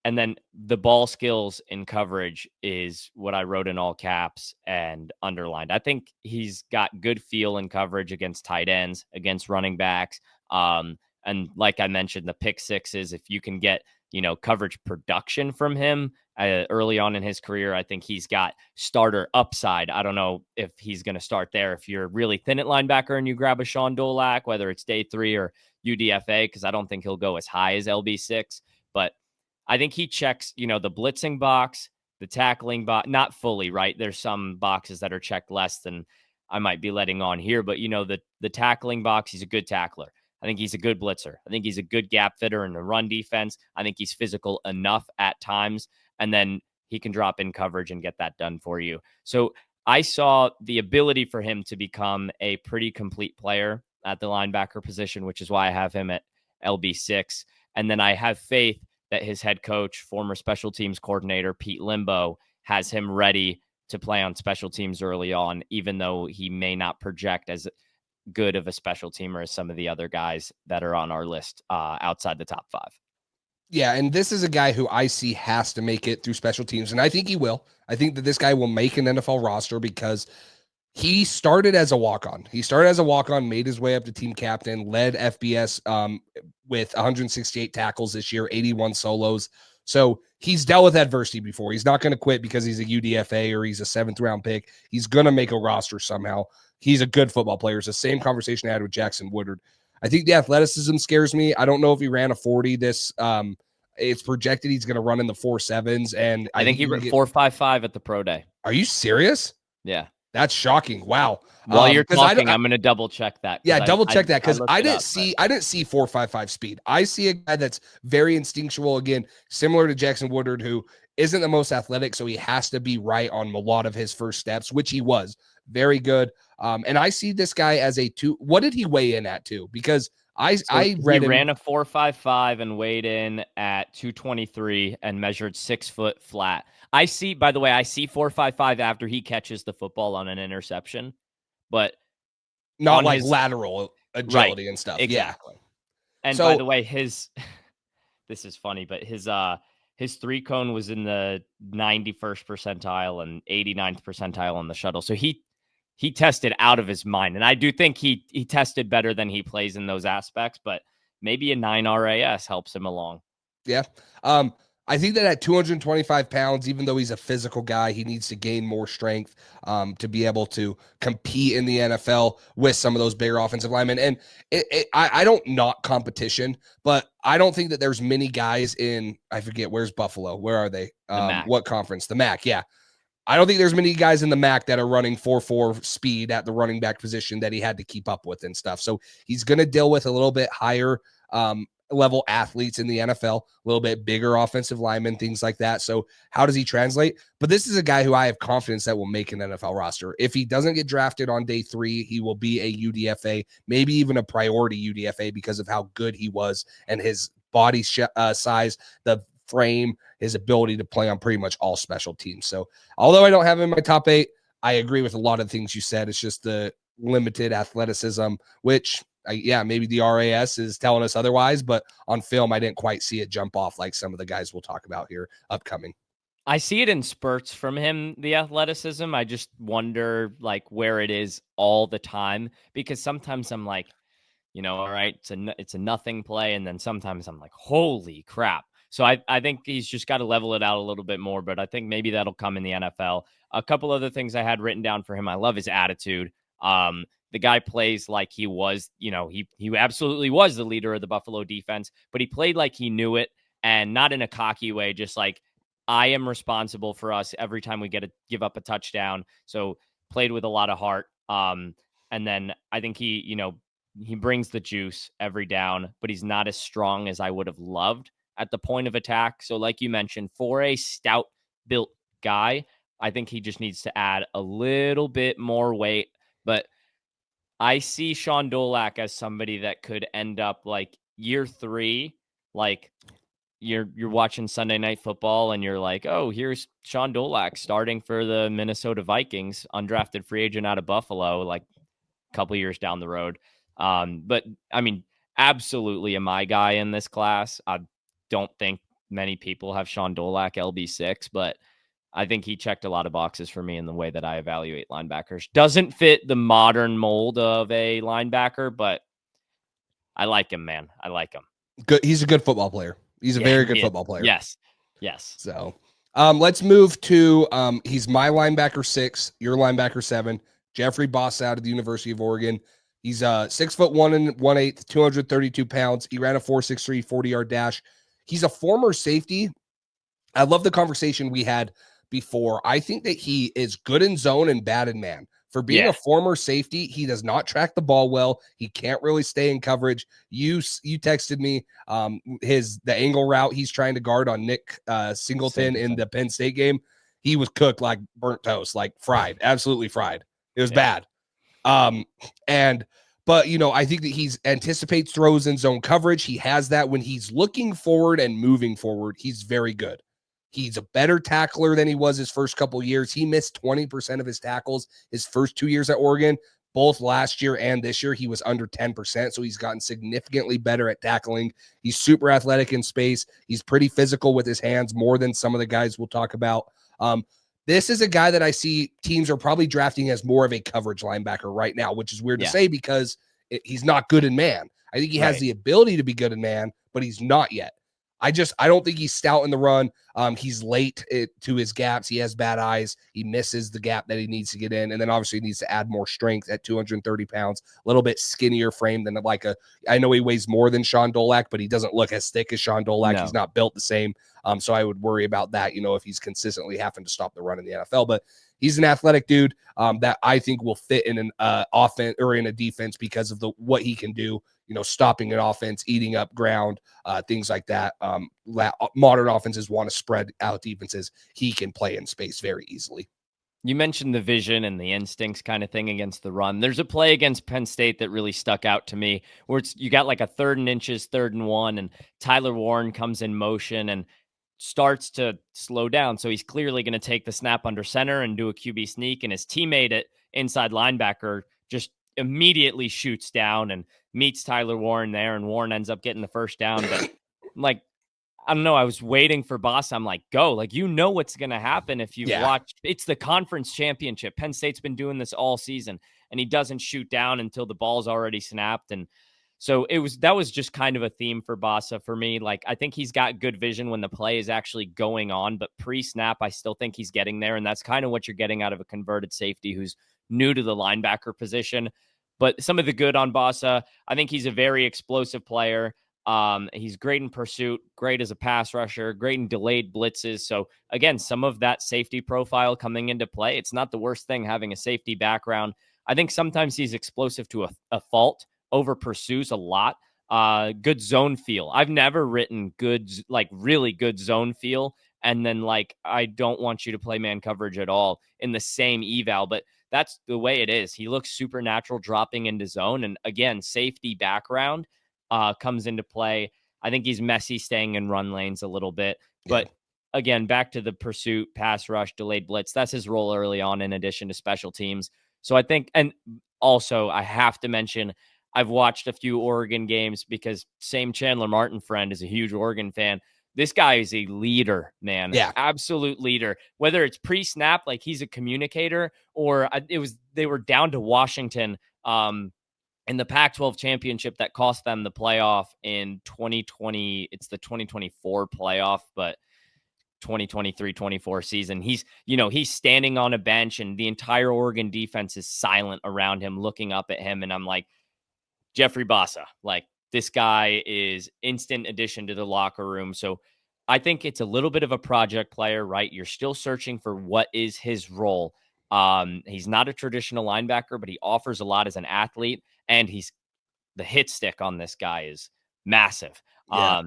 And then the ball skills in coverage is what I wrote in all caps and underlined. I think he's got good feel in coverage against tight ends, against running backs. And like I mentioned, the pick sixes, if you can get, coverage production from him early on in his career, I think he's got starter upside. I don't know if he's going to start there. If you're really thin at linebacker and you grab a Sean Dolak, whether it's day 3 or UDFA, because I don't think he'll go as high as LB6, but I think he checks, the blitzing box, the tackling box, not fully, right? There's some boxes that are checked less than I might be letting on here, but the tackling box, he's a good tackler. I think he's a good blitzer. I think he's a good gap fitter in the run defense. I think he's physical enough at times, and then he can drop in coverage and get that done for you. So I saw the ability for him to become a pretty complete player at the linebacker position, which is why I have him at LB6. And then I have faith that his head coach, former special teams coordinator, Pete Limbo, has him ready to play on special teams early on, even though he may not project as good of a special teamer as some of the other guys that are on our list outside the top 5. Yeah, and this is a guy who I see has to make it through special teams, and I think he will. I think that this guy will make an NFL roster because he started as a walk-on. Made his way up to team captain, led FBS with 168 tackles this year, 81 solos. So he's dealt with adversity before. He's not going to quit because he's a UDFA or he's a 7th round pick. He's going to make a roster somehow. He's a good football player. It's the same conversation I had with Jackson Woodard. I think the athleticism scares me. I don't know if he ran a 40 this it's projected he's going to run in the 4.7s, and I think he ran 4.55 at the pro day. Are you serious? Yeah. That's shocking. Wow. While you're talking, I'm going to double check that. Yeah, double check that because I didn't see 4.55 speed. I see a guy that's very instinctual, again, similar to Jackson Woodard, who isn't the most athletic, so he has to be right on a lot of his first steps, which he was. Very good. And I see this guy as a 2. What did he weigh in at, too? Because I read he ran a 4.55 and weighed in at 223 and measured 6 foot flat. I see 4.55 after he catches the football on an interception, but not like lateral agility right, and stuff. Exactly. Yeah. And by the way, this is funny, but his 3 cone was in the 91st percentile and 89th percentile on the shuttle. So he tested out of his mind. And I do think he tested better than he plays in those aspects, but maybe a 9 RAS helps him along. Yeah. I think that at 225 pounds, even though he's a physical guy, he needs to gain more strength to be able to compete in the NFL with some of those bigger offensive linemen. And I don't knock competition, but I don't think that there's many guys in, I forget, where's Buffalo? Where are they? What conference? The MAC. Yeah. I don't think there's many guys in the MAC that are running 4.4 speed at the running back position that he had to keep up with and stuff. So he's going to deal with a little bit higher level athletes in the NFL, a little bit bigger offensive linemen, things like that. So how does he translate? But this is a guy who I have confidence that will make an NFL roster. If he doesn't get drafted on day 3, he will be a UDFA, maybe even a priority UDFA because of how good he was and his body size, the frame, his ability to play on pretty much all special teams. So although I don't have him in my top 8, I agree with a lot of things you said. It's just the limited athleticism, which maybe the RAS is telling us otherwise, but on film, I didn't quite see it jump off like some of the guys we'll talk about here upcoming. I see it in spurts from him, the athleticism. I just wonder where it is all the time, because sometimes I'm like, all right, it's a nothing play. And then sometimes I'm like, holy crap. So I think he's just got to level it out a little bit more, but I think maybe that'll come in the NFL. A couple other things I had written down for him. I love his attitude. The guy plays like he was, he absolutely was the leader of the Buffalo defense, but he played like he knew it, and not in a cocky way, just like, I am responsible for us every time we give up a touchdown. So played with a lot of heart. And then I think he brings the juice every down, but he's not as strong as I would have loved at the point of attack. So like you mentioned, for a stout built guy, I think he just needs to add a little bit more weight. But I see Sean Dolak as somebody that could end up like year 3, like you're watching Sunday Night Football and you're like, oh, here's Sean Dolak starting for the Minnesota Vikings, undrafted free agent out of Buffalo, like a couple years down the road. But I mean, absolutely a my guy in this class. I don't think many people have Sean Dolak LB6, but I think he checked a lot of boxes for me in the way that I evaluate linebackers. Doesn't fit the modern mold of a linebacker, but I like him, man. I like him. Good. He's a good football player. He's a very good football player. Yes. So let's move to he's my linebacker 6, your linebacker 7, Jeffrey Boss out of the University of Oregon. He's 6'1" 1/8, 232 pounds. He ran a 4.63 40-yard dash. He's a former safety. I love the conversation we had before. I think that he is good in zone and bad in man. For being a former safety, he does not track the ball well. He can't really stay in coverage. You texted me the angle route he's trying to guard on Nick Singleton in the Penn State game. He was cooked like burnt toast, like fried, absolutely fried. It was bad. But I think that he's anticipates throws in zone coverage. He has that when he's looking forward and moving forward. He's very good. He's a better tackler than he was his first couple of years. He missed 20% of his tackles his first 2 years at Oregon. Both last year and this year, he was under 10%. So he's gotten significantly better at tackling. He's super athletic in space. He's pretty physical with his hands, more than some of the guys we'll talk about. This is a guy that I see teams are probably drafting as more of a coverage linebacker right now, which is weird to say because he's not good in man. I think he has the ability to be good in man, but he's not yet. I don't think he's stout in the run. He's late to his gaps. He has bad eyes. He misses the gap that he needs to get in. And then obviously he needs to add more strength at 230 pounds, a little bit skinnier frame than I know he weighs more than Sean Dolak, but he doesn't look as thick as Sean Dolak. No. He's not built the same. So I would worry about that, if he's consistently having to stop the run in the NFL, but he's an athletic dude that I think will fit in an offense or in a defense because of what he can do, stopping an offense, eating up ground, things like that. Modern offenses want to spread out defenses. He can play in space very easily. You mentioned the vision and the instincts kind of thing against the run. There's a play against Penn State that really stuck out to me where you got like a 3rd and inches, 3rd and 1, and Tyler Warren comes in motion and starts to slow down. So he's clearly going to take the snap under center and do a QB sneak, and his teammate at inside linebacker just immediately shoots down and meets Tyler Warren there, and Warren ends up getting the first down. But like, I don't know, I was waiting for Boss. I'm like, go. Like, what's going to happen if you've watched. It's the conference championship. Penn State's been doing this all season, and he doesn't shoot down until the ball's already snapped. And so that was just kind of a theme for Bossa for me. Like, I think he's got good vision when the play is actually going on, but pre-snap, I still think he's getting there. And that's kind of what you're getting out of a converted safety who's new to the linebacker position. But some of the good on Bossa, I think he's a very explosive player. He's great in pursuit, great as a pass rusher, great in delayed blitzes. So again, some of that safety profile coming into play. It's not the worst thing having a safety background. I think sometimes he's explosive to a fault, over pursues a lot. Good zone feel. I've never written really good zone feel. And then I don't want you to play man coverage at all in the same eval, but that's the way it is. He looks supernatural dropping into zone. And again, safety background comes into play. I think he's messy staying in run lanes a little bit, but again, back to the pursuit, pass rush, delayed blitz. That's his role early on in addition to special teams. So I think, and also I have to mention, I've watched a few Oregon games because same Chandler Martin friend is a huge Oregon fan. This guy is a leader, man. Yeah. Absolute leader. Whether it's pre-snap, like he's a communicator, or they were down to Washington in the Pac-12 championship that cost them the playoff in 2020. It's the 2024 playoff, but 2023-24 season. He's standing on a bench and the entire Oregon defense is silent around him, looking up at him. And I'm like, Jeffrey Bassa, like this guy is instant addition to the locker room. So I think it's a little bit of a project player, right? You're still searching for what is his role. He's not a traditional linebacker, but he offers a lot as an athlete, and the hit stick on this guy is massive. Yeah.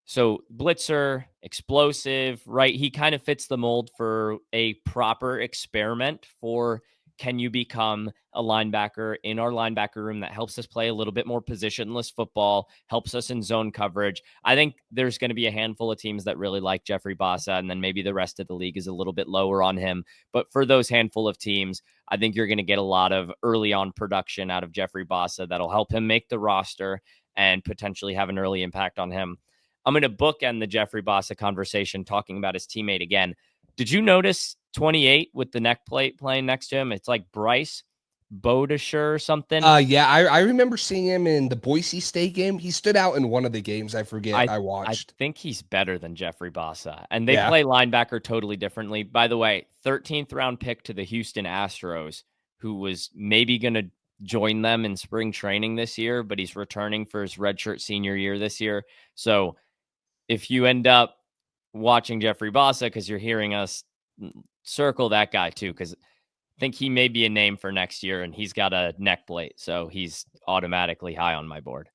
So blitzer, explosive, right? He kind of fits the mold for a proper experiment for can you become a linebacker in our linebacker room that helps us play a little bit more positionless football, helps us in zone coverage. I think there's going to be a handful of teams that really like Jeffrey Bassa, and then maybe the rest of the league is a little bit lower on him. But for those handful of teams, I think you're going to get a lot of early on production out of Jeffrey Bassa that'll help him make the roster and potentially have an early impact on him. I'm going to bookend the Jeffrey Bassa conversation talking about his teammate again. Did you notice 28 with the neck plate playing next to him? It's like Bryce Bowdisher or something. Yeah, I remember seeing him in the Boise State game. He stood out in one of the games. I forget. I I watched. think he's better than Jeffrey Bassa. And they Yeah. play linebacker totally differently. By the way, 13th round pick to the Houston Astros, who was maybe going to join them in spring training this year, but he's returning for his redshirt senior year this year. So if you end up watching Jeffrey Bassa because you're hearing us, circle that guy too, because I think he may be a name for next year, and he's got a neck plate, so he's automatically high on my board.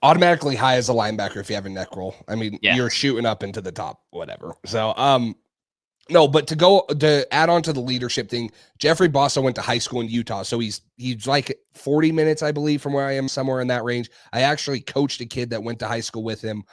Automatically high as a linebacker if you have a neck roll. I mean, Yeah. You're shooting up into the top, whatever. So, no, but to add on to the leadership thing, Jeffrey Bassa went to high school in Utah. So he's like 40 minutes, I believe, from where I am, somewhere in that range. I actually coached a kid that went to high school with him.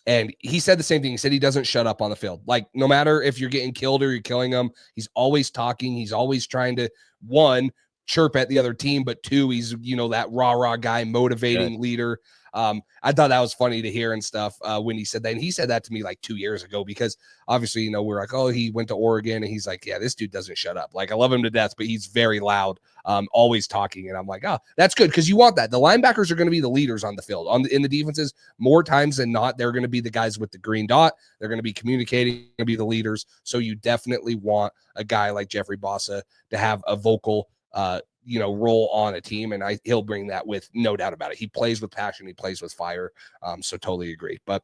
And he said the same thing. He said he doesn't shut up on the field. Like, no matter if you're getting killed or you're killing him, he's always talking. He's always trying to, one, chirp at the other team, but two, he's, that rah-rah guy, motivating leader. I thought that was funny to hear and stuff when he said that. And he said that to me like 2 years ago because obviously, we're like, oh, he went to Oregon, and he's like, yeah, this dude doesn't shut up. Like, I love him to death, but he's very loud, always talking. And I'm like, oh, that's good because you want that. The linebackers are going to be the leaders on the field. In the defenses, more times than not, they're going to be the guys with the green dot. They're going to be communicating, going to be the leaders. So you definitely want a guy like Jeffrey Bassa to have a vocal role on a team, and he'll bring that with no doubt about it. He plays with passion, he plays with fire. So totally agree. But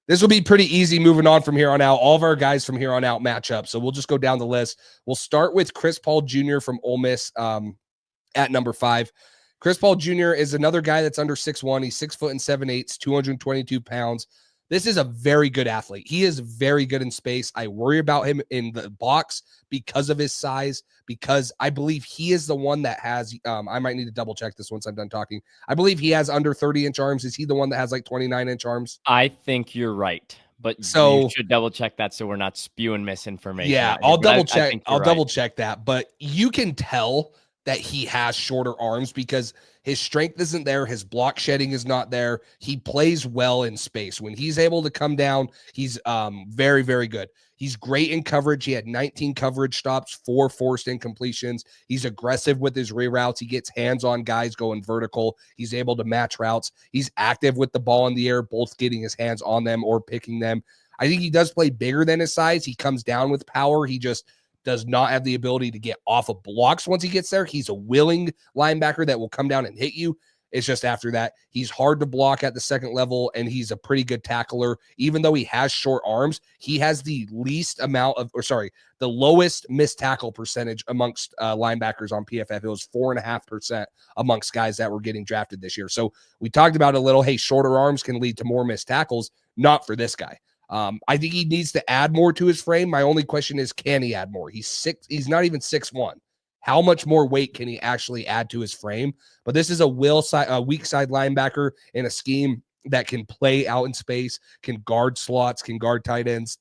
this will be pretty easy moving on from here on out. All of our guys from here on out match up. So we'll just go down the list. We'll start with Chris Paul Jr. from Ole Miss at number 5. Chris Paul Jr. is another guy that's under 6'1". He's 6 foot and 7/8, 222 pounds. This is a very good athlete. He is very good in space. I worry about him in the box because of his size, because I believe he is the one that has, I might need to double check this once I'm done talking. I believe he has under 30-inch arms. Is he the one that has like 29-inch arms? I think you're right, but so you should double check that so we're not spewing misinformation. Yeah, I'll double check. I'll double check that. But you can tell that he has shorter arms because his strength isn't there. His block shedding is not there. He plays well in space. When he's able to come down, he's very, very good. He's great in coverage. He had 19 coverage stops, 4 forced incompletions. He's aggressive with his reroutes. He gets hands on guys going vertical. He's able to match routes. He's active with the ball in the air, both getting his hands on them or picking them. I think he does play bigger than his size. He comes down with power. He just does not have the ability to get off of blocks once he gets there. He's a willing linebacker that will come down and hit you. It's just after that, he's hard to block at the second level, and he's a pretty good tackler. Even though he has short arms, he has the the lowest missed tackle percentage amongst linebackers on PFF. It was 4.5% amongst guys that were getting drafted this year. So we talked about a little, hey, shorter arms can lead to more missed tackles. Not for this guy. I think he needs to add more to his frame. My only question is, can he add more? He's not even 6'1". How much more weight can he actually add to his frame? But this is a weak side linebacker in a scheme that can play out in space, can guard slots, can guard tight ends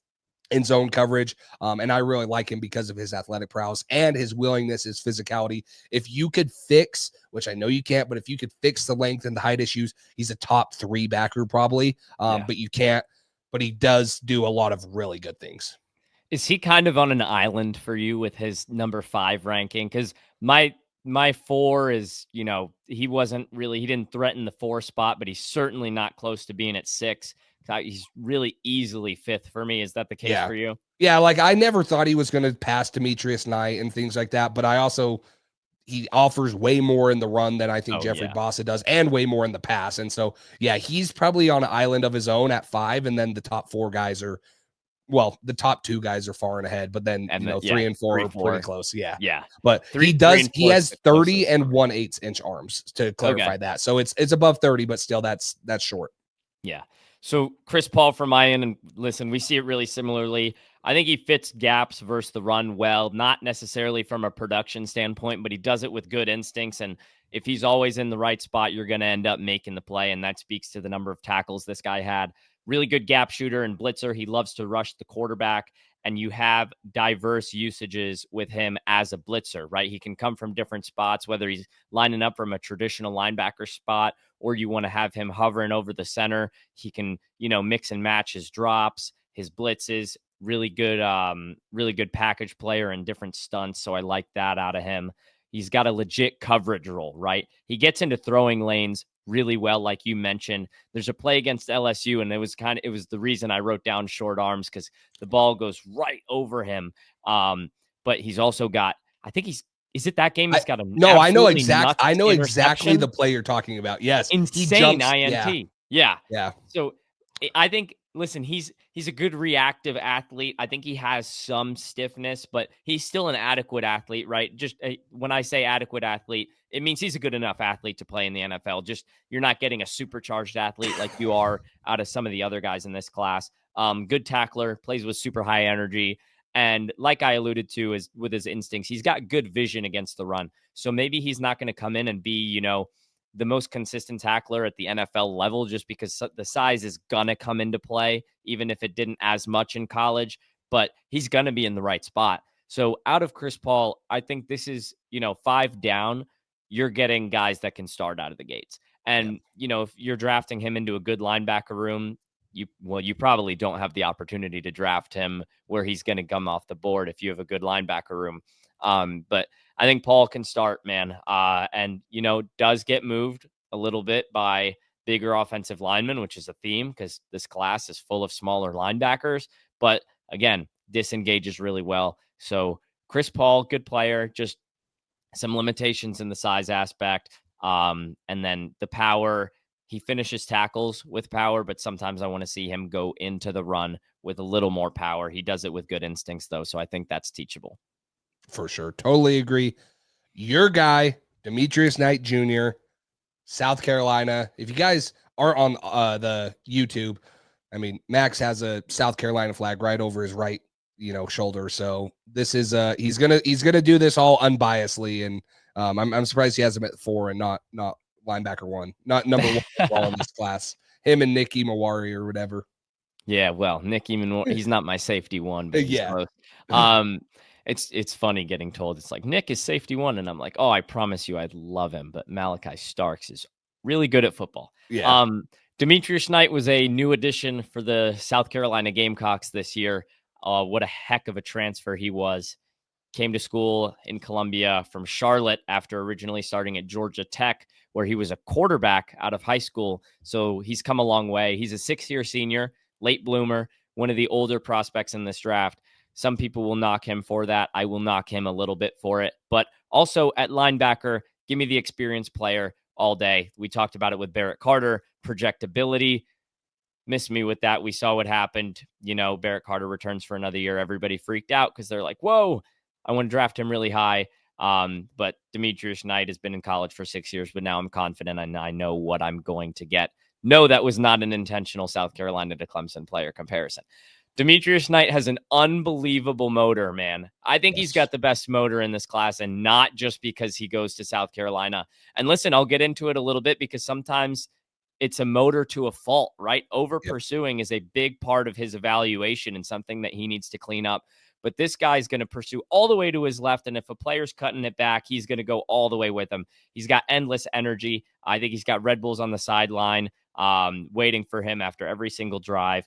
in zone coverage. And I really like him because of his athletic prowess and his willingness, his physicality. If you could fix, which I know you can't, but if you could fix the length and the height issues, he's a top 3 backer probably. But you can't. But he does do a lot of really good things. Is he kind of on an island for you with his number 5 ranking? Because my 4 is, he didn't threaten the 4 spot, but he's certainly not close to being at 6. He's really easily fifth for me. Is that the case Yeah. for you? Yeah, like I never thought he was going to pass Demetrius Knight and things like that, but he offers way more in the run than I think Oh, Jeffrey yeah. Bossa does, and way more in the pass. And so, yeah, he's probably on an island of his own at 5, and then the top 4 guys are, well, the top 2 guys are far and ahead, but then, And 3 and 4 3, are pretty 4. close. Yeah. Yeah. But 3, 3 and he 4 is has the 30 closest and for me. 1/8 inch arms, to Okay. clarify that. So it's above 30, but still that's short. Yeah. So Chris Paul from my end, and listen, we see it really similarly. I think he fits gaps versus the run well, not necessarily from a production standpoint, but he does it with good instincts. And if he's always in the right spot, you're going to end up making the play. And that speaks to the number of tackles this guy had. Really good gap shooter and blitzer. He loves to rush the quarterback. And you have diverse usages with him as a blitzer, right? He can come from different spots, whether he's lining up from a traditional linebacker spot or you want to have him hovering over the center. He can, mix and match his drops, his blitzes, really good package player and different stunts. So I like that out of him. He's got a legit coverage role, right? He gets into throwing lanes really well, like you mentioned. There's a play against LSU, and it was the reason I wrote down short arms, because the ball goes right over him. But he's also got, I think is it that game? He's got an No, absolutely nuts I know exactly the interception. play you're talking about. Yes, he Insane jumps. INT. Yeah. Yeah. So I think, listen, he's a good reactive athlete. I think he has some stiffness, but he's still an adequate athlete, right? Just when I say adequate athlete, it means he's a good enough athlete to play in the NFL. Just you're not getting a supercharged athlete like you are out of some of the other guys in this class. Good tackler, plays with super high energy. And like I alluded to, is with his instincts, he's got good vision against the run. So maybe he's not going to come in and be, the most consistent tackler at the NFL level, just because the size is going to come into play, even if it didn't as much in college, but he's going to be in the right spot. So out of Chris Paul, I think this is, 5 down, you're getting guys that can start out of the gates. And, if you're drafting him into a good linebacker room, you probably don't have the opportunity to draft him where he's going to come off the board if you have a good linebacker room. But I think Paul can start, man. And, does get moved a little bit by bigger offensive linemen, which is a theme because this class is full of smaller linebackers. But again, disengages really well. So Chris Paul, good player, just some limitations in the size aspect. And then the power, he finishes tackles with power, but sometimes I want to see him go into the run with a little more power. He does it with good instincts, though. So I think that's teachable. For sure. Totally agree. Your guy, Demetrius Knight Jr., South Carolina. If you guys are on the YouTube, I mean, Max has a South Carolina flag right over his right, shoulder. So this is he's gonna do this all unbiasedly, and I'm surprised he has him at 4 and not linebacker 1, not number 1 overall in this class. Him and Nicky Mawari or whatever. Yeah, well, Nicky Manor, he's not my safety 1, but he's Yeah. close. It's funny getting told it's like Nick is safety 1, and I'm like, oh, I promise you, I'd love him, but Malachi Starks is really good at football. Yeah. Demetrius Knight was a new addition for the South Carolina Gamecocks this year. What a heck of a transfer he was. Came to school in Columbia from Charlotte after originally starting at Georgia Tech, where he was a quarterback out of high school. So he's come a long way. He's a 6-year senior, late bloomer, one of the older prospects in this draft. Some people will knock him for that. I will knock him a little bit for it. But also at linebacker, give me the experienced player all day. We talked about it with Barrett Carter, projectability. Miss me with that. We saw what happened. Barrett Carter returns for another year. Everybody freaked out because they're like, whoa, I want to draft him really high. But Demetrius Knight has been in college for 6 years, but now I'm confident and I know what I'm going to get. No, that was not an intentional South Carolina to Clemson player comparison. Demetrius Knight has an unbelievable motor, man. I think he's got the best motor in this class, and not just because he goes to South Carolina. And listen, I'll get into it a little bit because sometimes it's a motor to a fault, right? Over pursuing is a big part of his evaluation and something that he needs to clean up. But this guy's going to pursue all the way to his left. And if a player's cutting it back, he's going to go all the way with him. He's got endless energy. I think he's got Red Bulls on the sideline waiting for him after every single drive.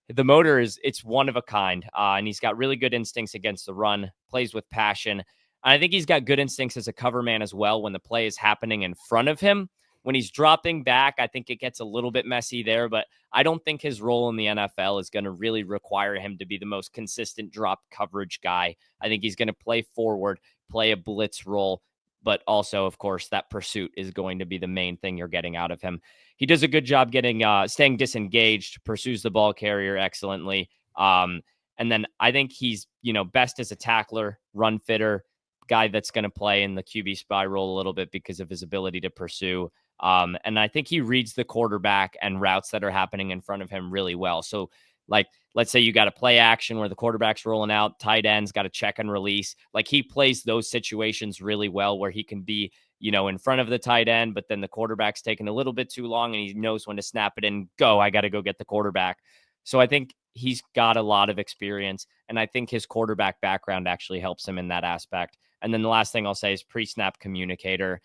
The motor it's one of a kind. And he's got really good instincts against the run, plays with passion. And I think he's got good instincts as a cover man as well when the play is happening in front of him. When he's dropping back, I think it gets a little bit messy there, but I don't think his role in the NFL is going to really require him to be the most consistent drop coverage guy. I think he's going to play forward, play a blitz role, but also, of course, that pursuit is going to be the main thing you're getting out of him. He does a good job staying disengaged, pursues the ball carrier excellently. And then I think he's, best as a tackler, run fitter, guy that's going to play in the QB spy role a little bit because of his ability to pursue. And I think he reads the quarterback and routes that are happening in front of him really well. So, like, let's say you got a play action where the quarterback's rolling out, tight end's got a check and release. Like, he plays those situations really well where he can be, in front of the tight end, but then the quarterback's taking a little bit too long and he knows when to snap it and go. I got to go get the quarterback. So I think he's got a lot of experience, and I think his quarterback background actually helps him in that aspect. And then the last thing I'll say is pre-snap communicator,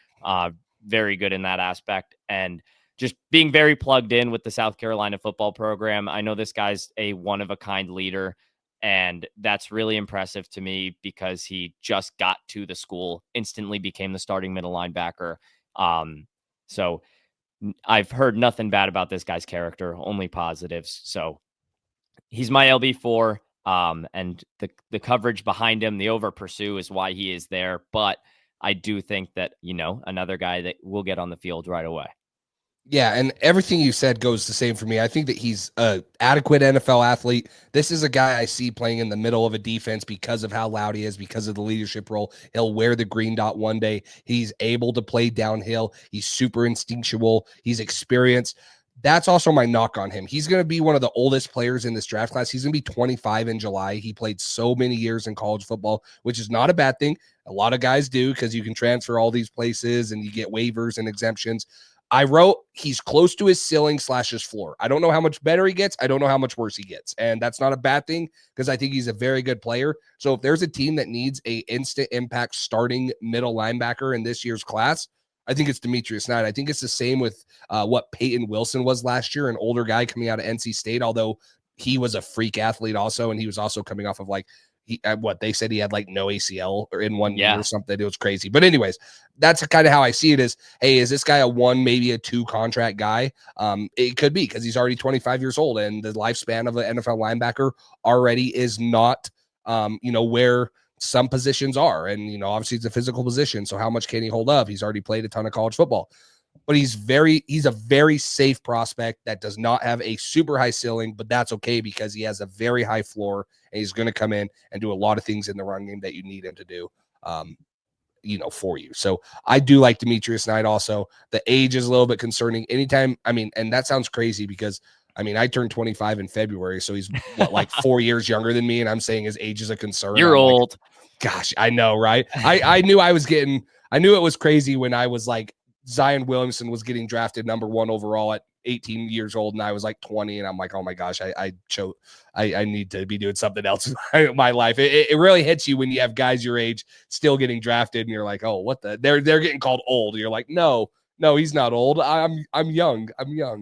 very good in that aspect, and just being very plugged in with the South Carolina football program. I know this guy's a one-of-a-kind leader, and that's really impressive to me because he just got to the school, instantly became the starting middle linebacker. So I've heard nothing bad about this guy's character, only positives. So he's my LB4. And the coverage behind him, the over pursue is why he is there. But I do think that, another guy that will get on the field right away. Yeah, and everything you said goes the same for me. I think that he's a adequate NFL athlete. This is a guy I see playing in the middle of a defense because of how loud he is, because of the leadership role. He'll wear the green dot one day. He's able to play downhill. He's super instinctual. He's experienced. That's also my knock on him. He's going to be one of the oldest players in this draft class. He's going to be 25 in July. He played so many years in college football, which is not a bad thing. A lot of guys do because you can transfer all these places and you get waivers and exemptions. I wrote he's close to his ceiling / his floor. I don't know how much better he gets. I don't know how much worse he gets. And that's not a bad thing because I think he's a very good player. So if there's a team that needs a instant impact starting middle linebacker in this year's class, I think it's Demetrius Knight. I think it's the same with what Peyton Wilson was last year, an older guy coming out of NC State, although he was a freak athlete also, and he was also coming off of what they said he had no ACL or in 1 year or something. It was crazy. But anyways, that's kind of how I see it is, hey, is this guy a 1, maybe a 2 contract guy? It could be because he's already 25 years old and the lifespan of an NFL linebacker already is not, where some positions are. And, obviously it's a physical position. So how much can he hold up? He's already played a ton of college football. But he's a very safe prospect that does not have a super high ceiling, but that's okay because he has a very high floor and he's going to come in and do a lot of things in the run game that you need him to do, for you. So I do like Demetrius Knight also. The age is a little bit concerning anytime. And that sounds crazy because I turned 25 in February. So he's 4 years younger than me. And I'm saying his age is a concern. You're old. Gosh, I know, right? I knew I knew it was crazy when I was Zion Williamson was getting drafted number 1 overall at 18 years old, and I was 20, and I'm like, oh my gosh, I need to be doing something else in my life. It really hits you when you have guys your age still getting drafted, and you're like, oh, what the? They're getting called old. You're like, no, he's not old. I'm young.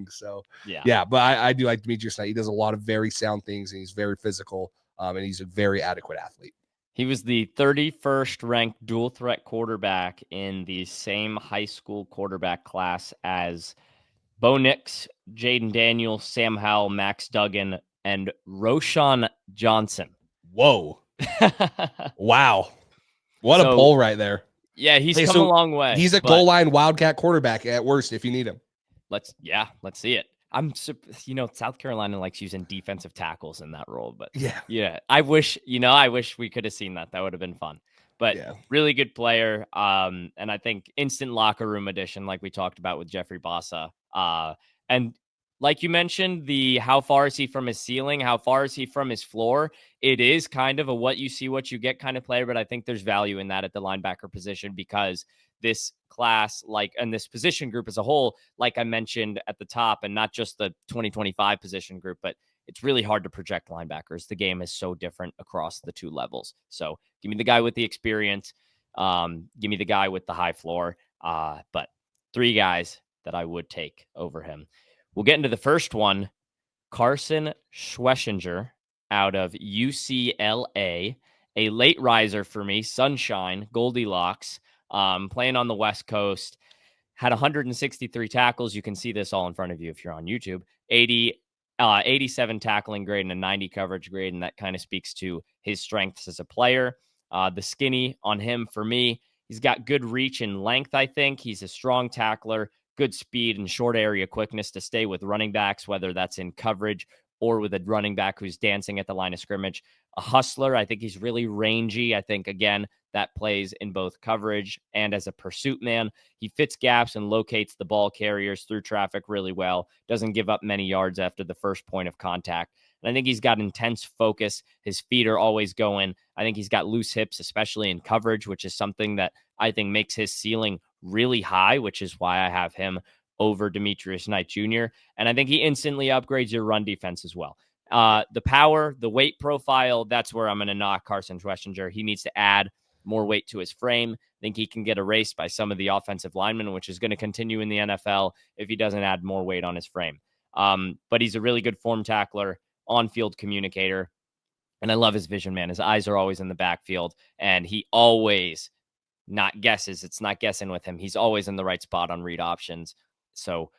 So yeah. But I do like Demetrius Knight. He does a lot of very sound things, and he's very physical, and he's a very adequate athlete. He was the 31st ranked dual threat quarterback in the same high school quarterback class as Bo Nix, Jaden Daniels, Sam Howell, Max Duggan, and Roschon Johnson. Whoa. Wow. What a poll right there. Yeah, he's come a long way. He's a goal line wildcat quarterback at worst if you need him. Let's see it. South Carolina likes using defensive tackles in that role, but yeah, I wish we could have seen that. That would have been fun. But really good player. And I think instant locker room addition, like we talked about with Jeffrey Bassa. And like you mentioned, how far is he from his ceiling? How far is he from his floor? It is kind of a what you see, what you get kind of player, but I think there's value in that at the linebacker position because this class, and this position group as a whole, like I mentioned at the top, and not just the 2025 position group, but it's really hard to project linebackers. The game is so different across the 2 levels. So give me the guy with the experience. Give me the guy with the high floor. But 3 guys that I would take over him. We'll get into the first one. Carson Schweschinger out of UCLA, a late riser for me, sunshine, Goldilocks, playing on the West Coast. had 163 tackles. You can see this all in front of you if you're on YouTube. 87 tackling grade and a 90 coverage grade, and that kind of speaks to his strengths as a player. The skinny on him, for me, he's got good reach and length, I think. He's a strong tackler, good speed and short area quickness to stay with running backs, whether that's in coverage or with a running back who's dancing at the line of scrimmage. A hustler, I think he's really rangy. I think, again, that plays in both coverage and as a pursuit man. He fits gaps and locates the ball carriers through traffic really well, doesn't give up many yards after the first point of contact. And I think he's got intense focus. His feet are always going. I think he's got loose hips, especially in coverage, which is something that I think makes his ceiling really high, which is why I have him over Demetrius Knight Jr. And I think he instantly upgrades your run defense as well. The power, the weight profile, that's where I'm going to knock Carson Schwessinger. He needs to add more weight to his frame. I think he can get erased by some of the offensive linemen, which is going to continue in the NFL if he doesn't add more weight on his frame. But he's a really good form tackler, on-field communicator, and I love his vision, man. His eyes are always in the backfield, and he always not guesses. It's not guessing with him. He's always in the right spot on read options. So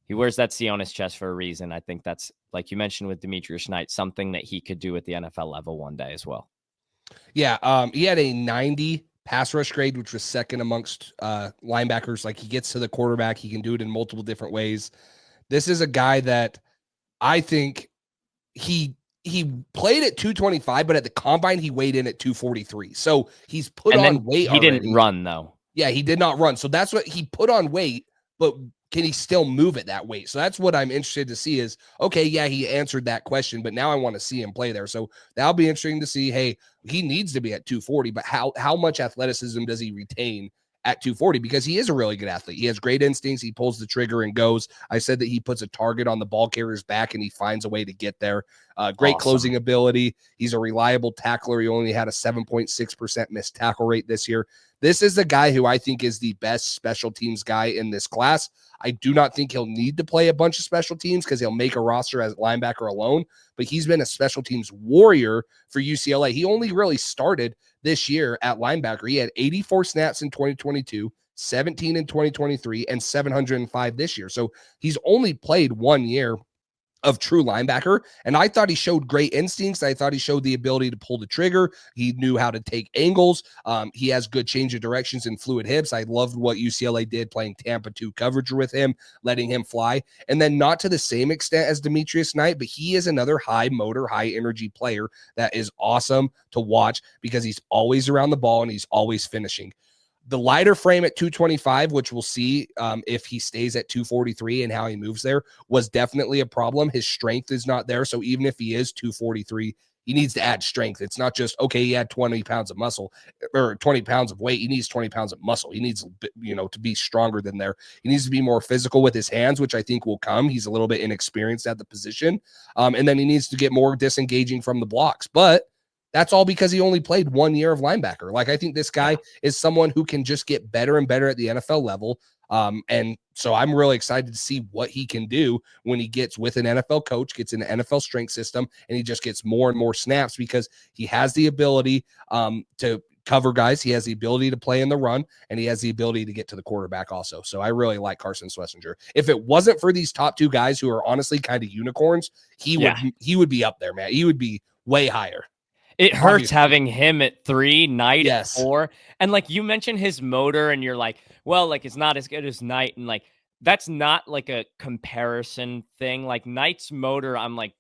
he wears that C on his chest for a reason. I think that's, like you mentioned with Demetrius Knight, something that he could do at the NFL level one day as well. Yeah, he had a 90 pass rush grade, which was second amongst linebackers. Like, he gets to the quarterback. He can do it in multiple different ways. This is a guy that I think he played at 225, but at the combine, he weighed in at 243. So he's put on weight he already. Didn't run, though. Yeah, he did not run. So that's what he put on weight, but can he still move at that weight? So that's what I'm interested to see is, okay, yeah, he answered that question, but now I want to see him play there. So that'll be interesting to see, hey, he needs to be at 240, but how much athleticism does he retain at 240? Because he is a really good athlete. He has great instincts. He pulls the trigger and goes. I said that he puts a target on the ball carrier's back and he finds a way to get there. Great closing ability. He's a reliable tackler. He only had a 7.6% missed tackle rate this year. This is the guy who I think is the best special teams guy in this class. I do not think he'll need to play a bunch of special teams because he'll make a roster as linebacker alone, but he's been a special teams warrior for UCLA. He only really started this year at linebacker. He had 84 snaps in 2022, 17 in 2023, and 705 this year. So he's only played 1 year of true linebacker. And I thought he showed great instincts. I thought he showed the ability to pull the trigger. He knew how to take angles. He has good change of directions and fluid hips. I loved what UCLA did playing Tampa 2 coverage with him, letting him fly. And then not to the same extent as Demetrius Knight, but he is another high motor, high energy player that is awesome to watch because he's always around the ball and he's always finishing. The lighter frame at 225, which we'll see if he stays at 243 and how he moves there, was definitely a problem. His strength is not there. So even if he is 243, he needs to add strength. It's not just, okay, he had 20 pounds of muscle or 20 pounds of weight. He needs 20 pounds of muscle. He needs, to be stronger than there. He needs to be more physical with his hands, which I think will come. He's a little bit inexperienced at the position. And then he needs to get more disengaging from the blocks. But that's all because he only played 1 year of linebacker. Like, I think this guy is someone who can just get better and better at the NFL level. And so I'm really excited to see what he can do when he gets with an NFL coach, gets in the NFL strength system, and he just gets more and more snaps because he has the ability to cover guys. He has the ability to play in the run, and he has the ability to get to the quarterback also. So I really like Carson Schwessinger. If it wasn't for these top 2 guys who are honestly kind of unicorns, he would be up there, man. He would be way higher. It hurts having him at 3, Knight at 4. And like you mentioned his motor and you're like, well, like it's not as good as Knight. And like, that's not like a comparison thing. Like Knight's motor, I'm like,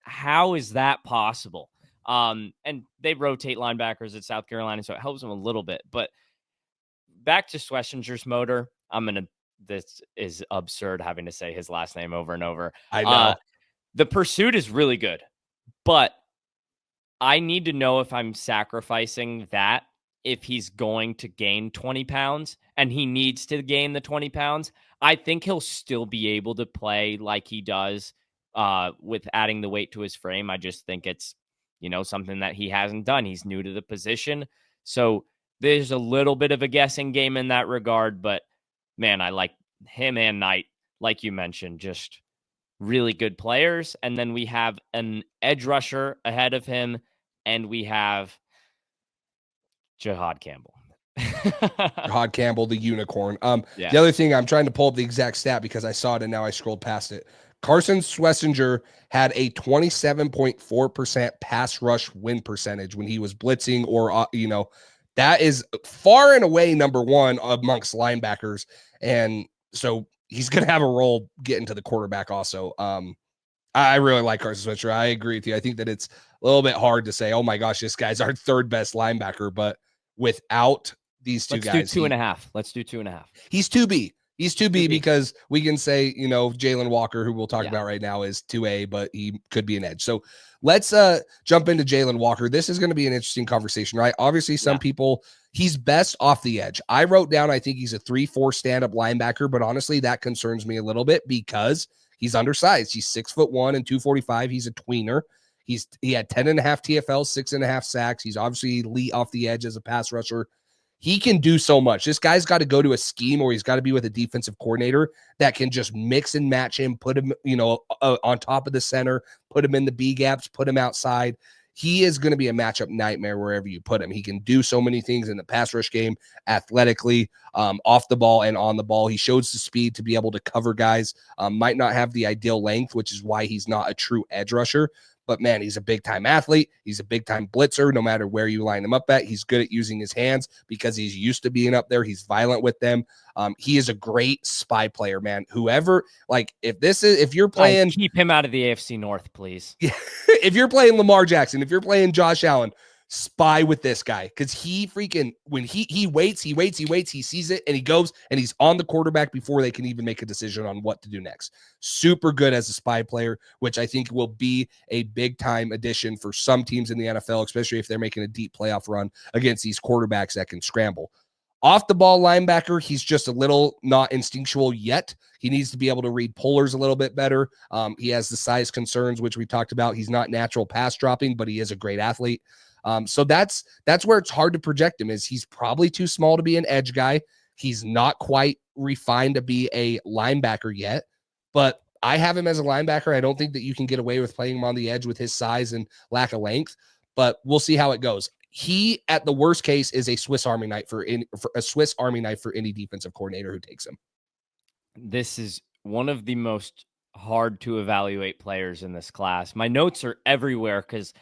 how is that possible? And they rotate linebackers at South Carolina, so it helps them a little bit. But back to Schwessinger's motor, this is absurd having to say his last name over and over. I know. The pursuit is really good, but I need to know if I'm sacrificing that if he's going to gain 20 pounds and he needs to gain the 20 pounds. I think he'll still be able to play like he does with adding the weight to his frame. I just think it's, something that he hasn't done. He's new to the position. So there's a little bit of a guessing game in that regard. But, man, I like him and Knight, like you mentioned, just really good players. And then we have an edge rusher ahead of him, and we have Jihad Campbell. Hod Campbell, the unicorn. Yeah. The other thing, I'm trying to pull up the exact stat because I saw it and now I scrolled past it. Carson Schlesinger had a 27.4% pass rush win percentage when he was blitzing, or that is far and away number one amongst linebackers. And so he's going to have a role getting to the quarterback also. I really like Carson Switzer. I agree with you. I think that it's a little bit hard to say, oh my gosh, this guy's our third best linebacker, but without these two Let's do guys, 2.5. Let's do 2.5. he's 2B. He's 2B 2B. because we can say, Jalon Walker, who we'll talk Yeah. about right now, is 2A, but he could be an edge. So let's jump into Jalon Walker. This is going to be an interesting conversation, right? Obviously, some people, he's best off the edge. I wrote down, I think he's a 3-4 stand-up linebacker, but honestly, that concerns me a little bit because he's undersized. He's 6'1" and 245. He's a tweener. He had 10.5 TFL, 6.5 sacks. He's obviously elite off the edge as a pass rusher. He can do so much. This guy's got to go to a scheme, or he's got to be with a defensive coordinator that can just mix and match him, put him, on top of the center, put him in the B gaps, put him outside. He is going to be a matchup nightmare wherever you put him. He can do so many things in the pass rush game, athletically, off the ball and on the ball. He shows the speed to be able to cover guys. Might not have the ideal length, which is why he's not a true edge rusher. But man, he's a big time athlete. He's a big time blitzer. No matter where you line him up at, he's good at using his hands because he's used to being up there. He's violent with them. He is a great spy player, man. Whoever, if you're playing, keep him out of the AFC North, please. If you're playing Lamar Jackson, if you're playing Josh Allen, spy with this guy, because when he waits, he sees it and he goes and he's on the quarterback before they can even make a decision on what to do next. Super good as a spy player, which I think will be a big time addition for some teams in the NFL, especially if they're making a deep playoff run against these quarterbacks that can scramble. Off the ball linebacker, he's just a little not instinctual yet. He needs to be able to read pullers a little bit better. He has the size concerns, which we talked about. He's not natural pass dropping, but he is a great athlete. So that's where it's hard to project him. Is he's probably too small to be an edge guy. He's not quite refined to be a linebacker yet, but I have him as a linebacker. I don't think that you can get away with playing him on the edge with his size and lack of length, but we'll see how it goes. He, at the worst case, is a Swiss Army knife for any defensive coordinator who takes him. This is one of the most hard to evaluate players in this class. My notes are everywhere because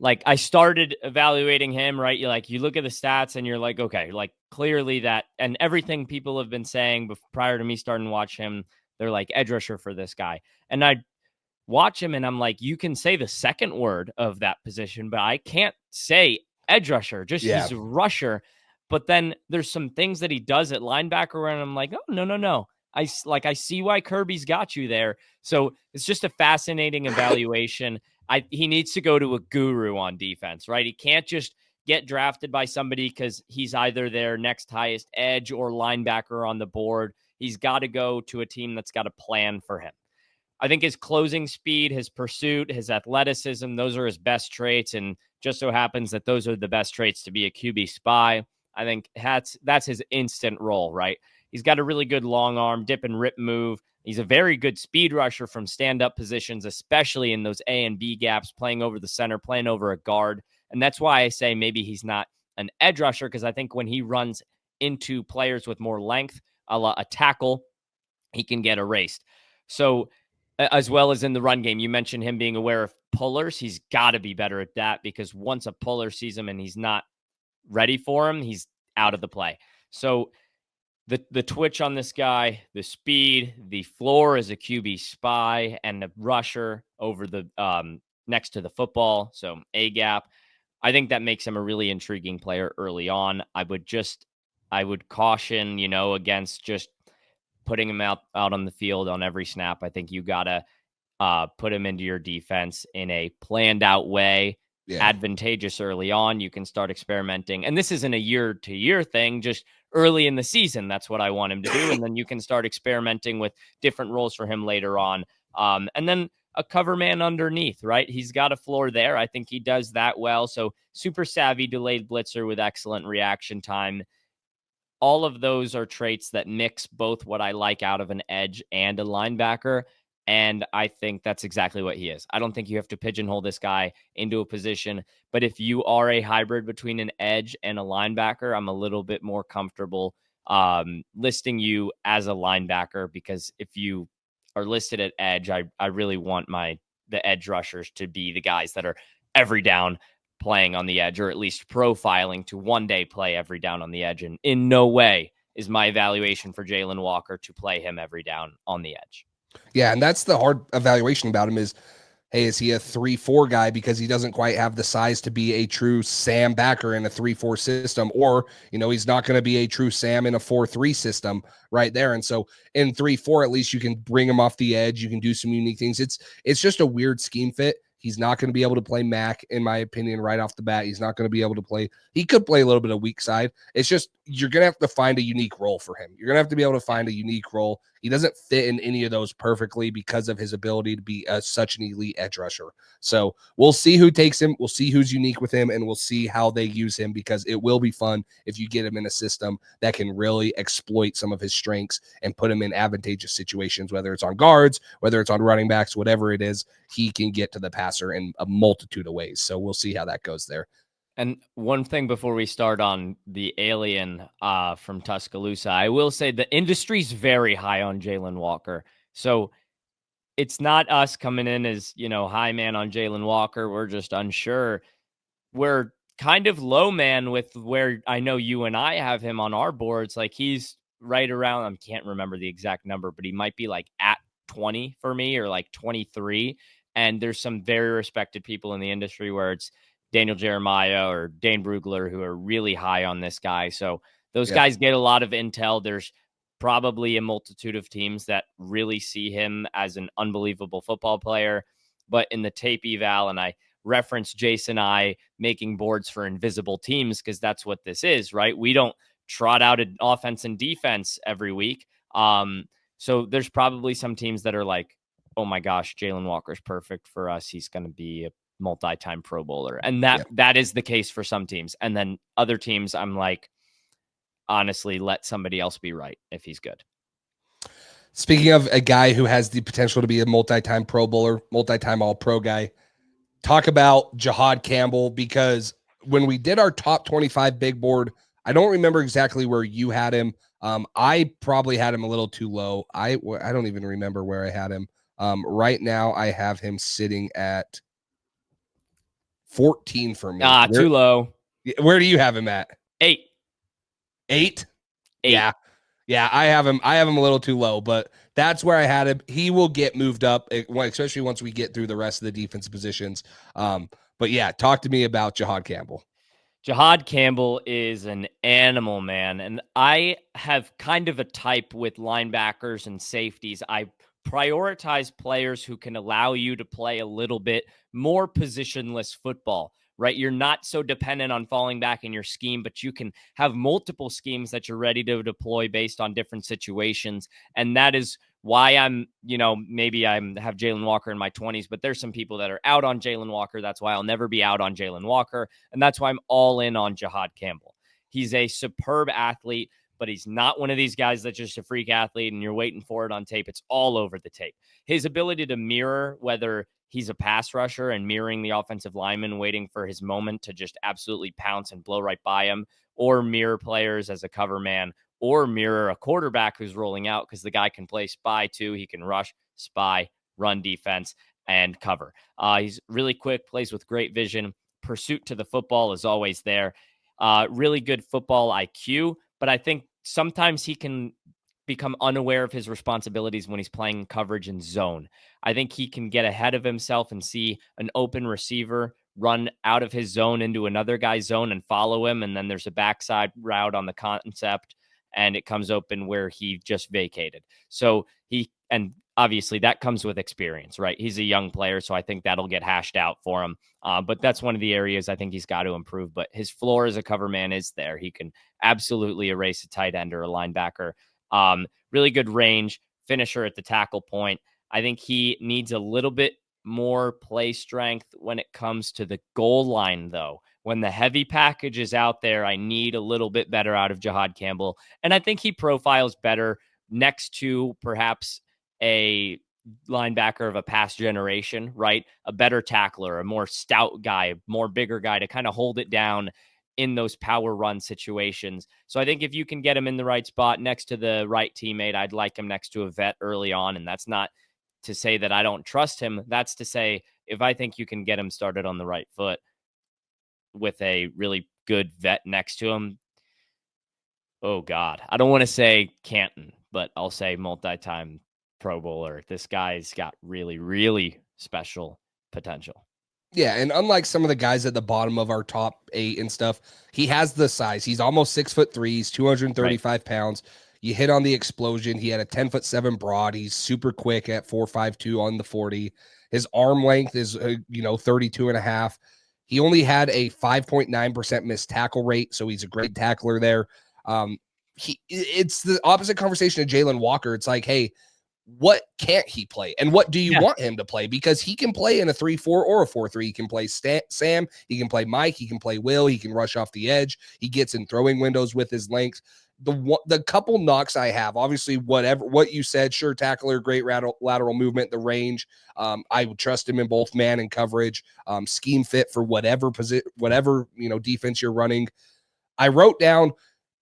I started evaluating him, right? You look at the stats and you're like, okay, clearly that, and everything people have been saying prior to me starting to watch him, they're like edge rusher for this guy. And I watch him and I'm like, you can say the second word of that position, but I can't say edge rusher, he's a rusher. But then there's some things that he does at linebacker and I'm like, oh, no. I see why Kirby's got you there. So it's just a fascinating evaluation. He needs to go to a guru on defense, right? He can't just get drafted by somebody because he's either their next highest edge or linebacker on the board. He's got to go to a team that's got a plan for him. I think his closing speed, his pursuit, his athleticism, those are his best traits. And just so happens that those are the best traits to be a QB spy. I think that's his instant role, right? He's got a really good long arm, dip and rip move. He's a very good speed rusher from stand-up positions, especially in those A and B gaps, playing over the center, playing over a guard. And that's why I say maybe he's not an edge rusher, because I think when he runs into players with more length, a tackle, he can get erased. So as well as in the run game, you mentioned him being aware of pullers. He's got to be better at that, because once a puller sees him and he's not ready for him, he's out of the play. So the twitch on this guy, the speed, the floor as a QB spy, and the rusher over the next to the football, so A gap. I think that makes him a really intriguing player early on. I would caution, against just putting him out on the field on every snap. I think you gotta put him into your defense in a planned out way. Yeah. Advantageous early on. You can start experimenting. And this isn't a year-to-year thing, just early in the season. That's what I want him to do. And then you can start experimenting with different roles for him later on. And then a cover man underneath, right? He's got a floor there. I think he does that well. So super savvy, delayed blitzer with excellent reaction time. All of those are traits that mix both what I like out of an edge and a linebacker. And I think that's exactly what he is. I don't think you have to pigeonhole this guy into a position. But if you are a hybrid between an edge and a linebacker, I'm a little bit more comfortable listing you as a linebacker, because if you are listed at edge, I really want the edge rushers to be the guys that are every down playing on the edge, or at least profiling to one day play every down on the edge. And in no way is my evaluation for Jalon Walker to play him every down on the edge. Yeah, and that's the hard evaluation about him is, hey, is he a 3-4 guy because he doesn't quite have the size to be a true Sam backer in a 3-4 system, or, he's not going to be a true Sam in a 4-3 system right there. And so in 3-4, at least you can bring him off the edge. You can do some unique things. It's just a weird scheme fit. He's not going to be able to play Mac, in my opinion, right off the bat. He's not going to be able to play. He could play a little bit of weak side. It's just you're going to have to find a unique role for him. You're going to have to be able to find a unique role. He doesn't fit in any of those perfectly because of his ability to be such an elite edge rusher. So we'll see who takes him. We'll see who's unique with him, and we'll see how they use him, because it will be fun if you get him in a system that can really exploit some of his strengths and put him in advantageous situations, whether it's on guards, whether it's on running backs, whatever it is, he can get to the passer in a multitude of ways. So we'll see how that goes there. And one thing before we start on the alien from Tuscaloosa, I will say the industry's very high on Jalon Walker. So it's not us coming in as, high man on Jalon Walker. We're just unsure. We're kind of low man with where I know you and I have him on our boards. Like he's right around, I can't remember the exact number, but he might be like at 20 for me, or like 23. And there's some very respected people in the industry where it's Daniel Jeremiah or Dane Brugler who are really high on this guy. So those guys get a lot of intel. There's probably a multitude of teams that really see him as an unbelievable football player. But in the tape eval, and I reference Jace and I making boards for invisible teams, because that's what this is, right? We don't trot out an offense and defense every week. So there's probably some teams that are like, oh my gosh, Jalon Walker's perfect for us. He's going to be a multi-time Pro Bowler. And that is the case for some teams. And then other teams, I'm like, honestly, let somebody else be right if he's good. Speaking of a guy who has the potential to be a multi-time Pro Bowler, multi-time All-Pro guy, talk about Jihad Campbell, because when we did our top 25 big board, I don't remember exactly where you had him. I probably had him a little too low. I don't even remember where I had him. Right now, I have him sitting at 14 for me. Too low. Where do you have him at? 8. 8? Yeah. I have him a little too low, but that's where I had him. He will get moved up, especially once we get through the rest of the defensive positions. But yeah, talk to me about Jihad Campbell. Jihad Campbell is an animal, man. And I have kind of a type with linebackers and safeties. I prioritize players who can allow you to play a little bit more positionless football, right? You're not so dependent on falling back in your scheme, but you can have multiple schemes that you're ready to deploy based on different situations. And that is why I'm, maybe I have Jalon Walker in my 20s, but there's some people that are out on Jalon Walker. That's why I'll never be out on Jalon Walker. And that's why I'm all in on Jihad Campbell. He's a superb athlete, but he's not one of these guys that's just a freak athlete and you're waiting for it on tape. It's all over the tape. His ability to mirror, whether he's a pass rusher and mirroring the offensive lineman, waiting for his moment to just absolutely pounce and blow right by him, or mirror players as a cover man, or mirror a quarterback who's rolling out, because the guy can play spy too. He can rush, spy, run defense, and cover. He's really quick, plays with great vision. Pursuit to the football is always there. Really good football IQ, but I think sometimes he can become unaware of his responsibilities when he's playing coverage and zone. I think he can get ahead of himself and see an open receiver run out of his zone into another guy's zone and follow him. And then there's a backside route on the concept and it comes open where he just vacated. So and obviously that comes with experience, right? He's a young player, so I think that'll get hashed out for him. But that's one of the areas I think he's got to improve. But his floor as a cover man is there. He can absolutely erase a tight end or a linebacker. Really good range, finisher at the tackle point. I think he needs a little bit more play strength when it comes to the goal line, though. When the heavy package is out there, I need a little bit better out of Jihad Campbell. And I think he profiles better next to perhaps a linebacker of a past generation, right? A better tackler, a more stout guy, more bigger guy to kind of hold it down in those power run situations. So I think if you can get him in the right spot next to the right teammate, I'd like him next to a vet early on. And that's not to say that I don't trust him. That's to say, if I think you can get him started on the right foot with a really good vet next to him, oh God, I don't want to say Canton, but I'll say multi-time Pro Bowler. This guy's got really, really special potential. Yeah, and unlike some of the guys at the bottom of our top 8 and stuff, he has the size. He's almost 6'3". He's 235 pounds. You hit on the explosion. He had a 10'7" broad. He's super quick at 4.52 on the 40. His arm length is 32 and a half. He only had a 5.9% missed tackle rate, so he's a great tackler there. It's the opposite conversation of Jalon Walker. It's like, hey, what can't he play? And what do you want him to play? Because he can play in a 3-4 or a 4-3. He can play Sam. He can play Mike. He can play Will. He can rush off the edge. He gets in throwing windows with his length. The couple knocks I have, obviously, what you said, sure, tackler, great lateral movement, the range. I would trust him in both man and coverage, scheme fit for whatever defense you're running. I wrote down,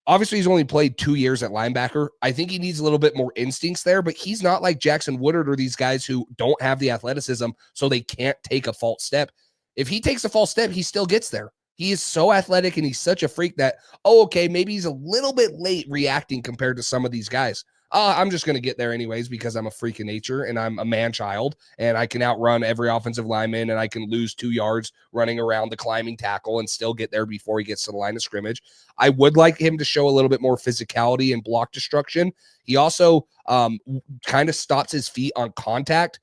obviously, he's only played 2 years at linebacker. I think he needs a little bit more instincts there, but he's not like Jackson Woodard or these guys who don't have the athleticism, so they can't take a false step. If he takes a false step, he still gets there. He is so athletic and he's such a freak that, okay, maybe he's a little bit late reacting compared to some of these guys. I'm just going to get there anyways because I'm a freak of nature and I'm a man child and I can outrun every offensive lineman and I can lose 2 yards running around the climbing tackle and still get there before he gets to the line of scrimmage. I would like him to show a little bit more physicality and block destruction. He also kind of stops his feet on contact.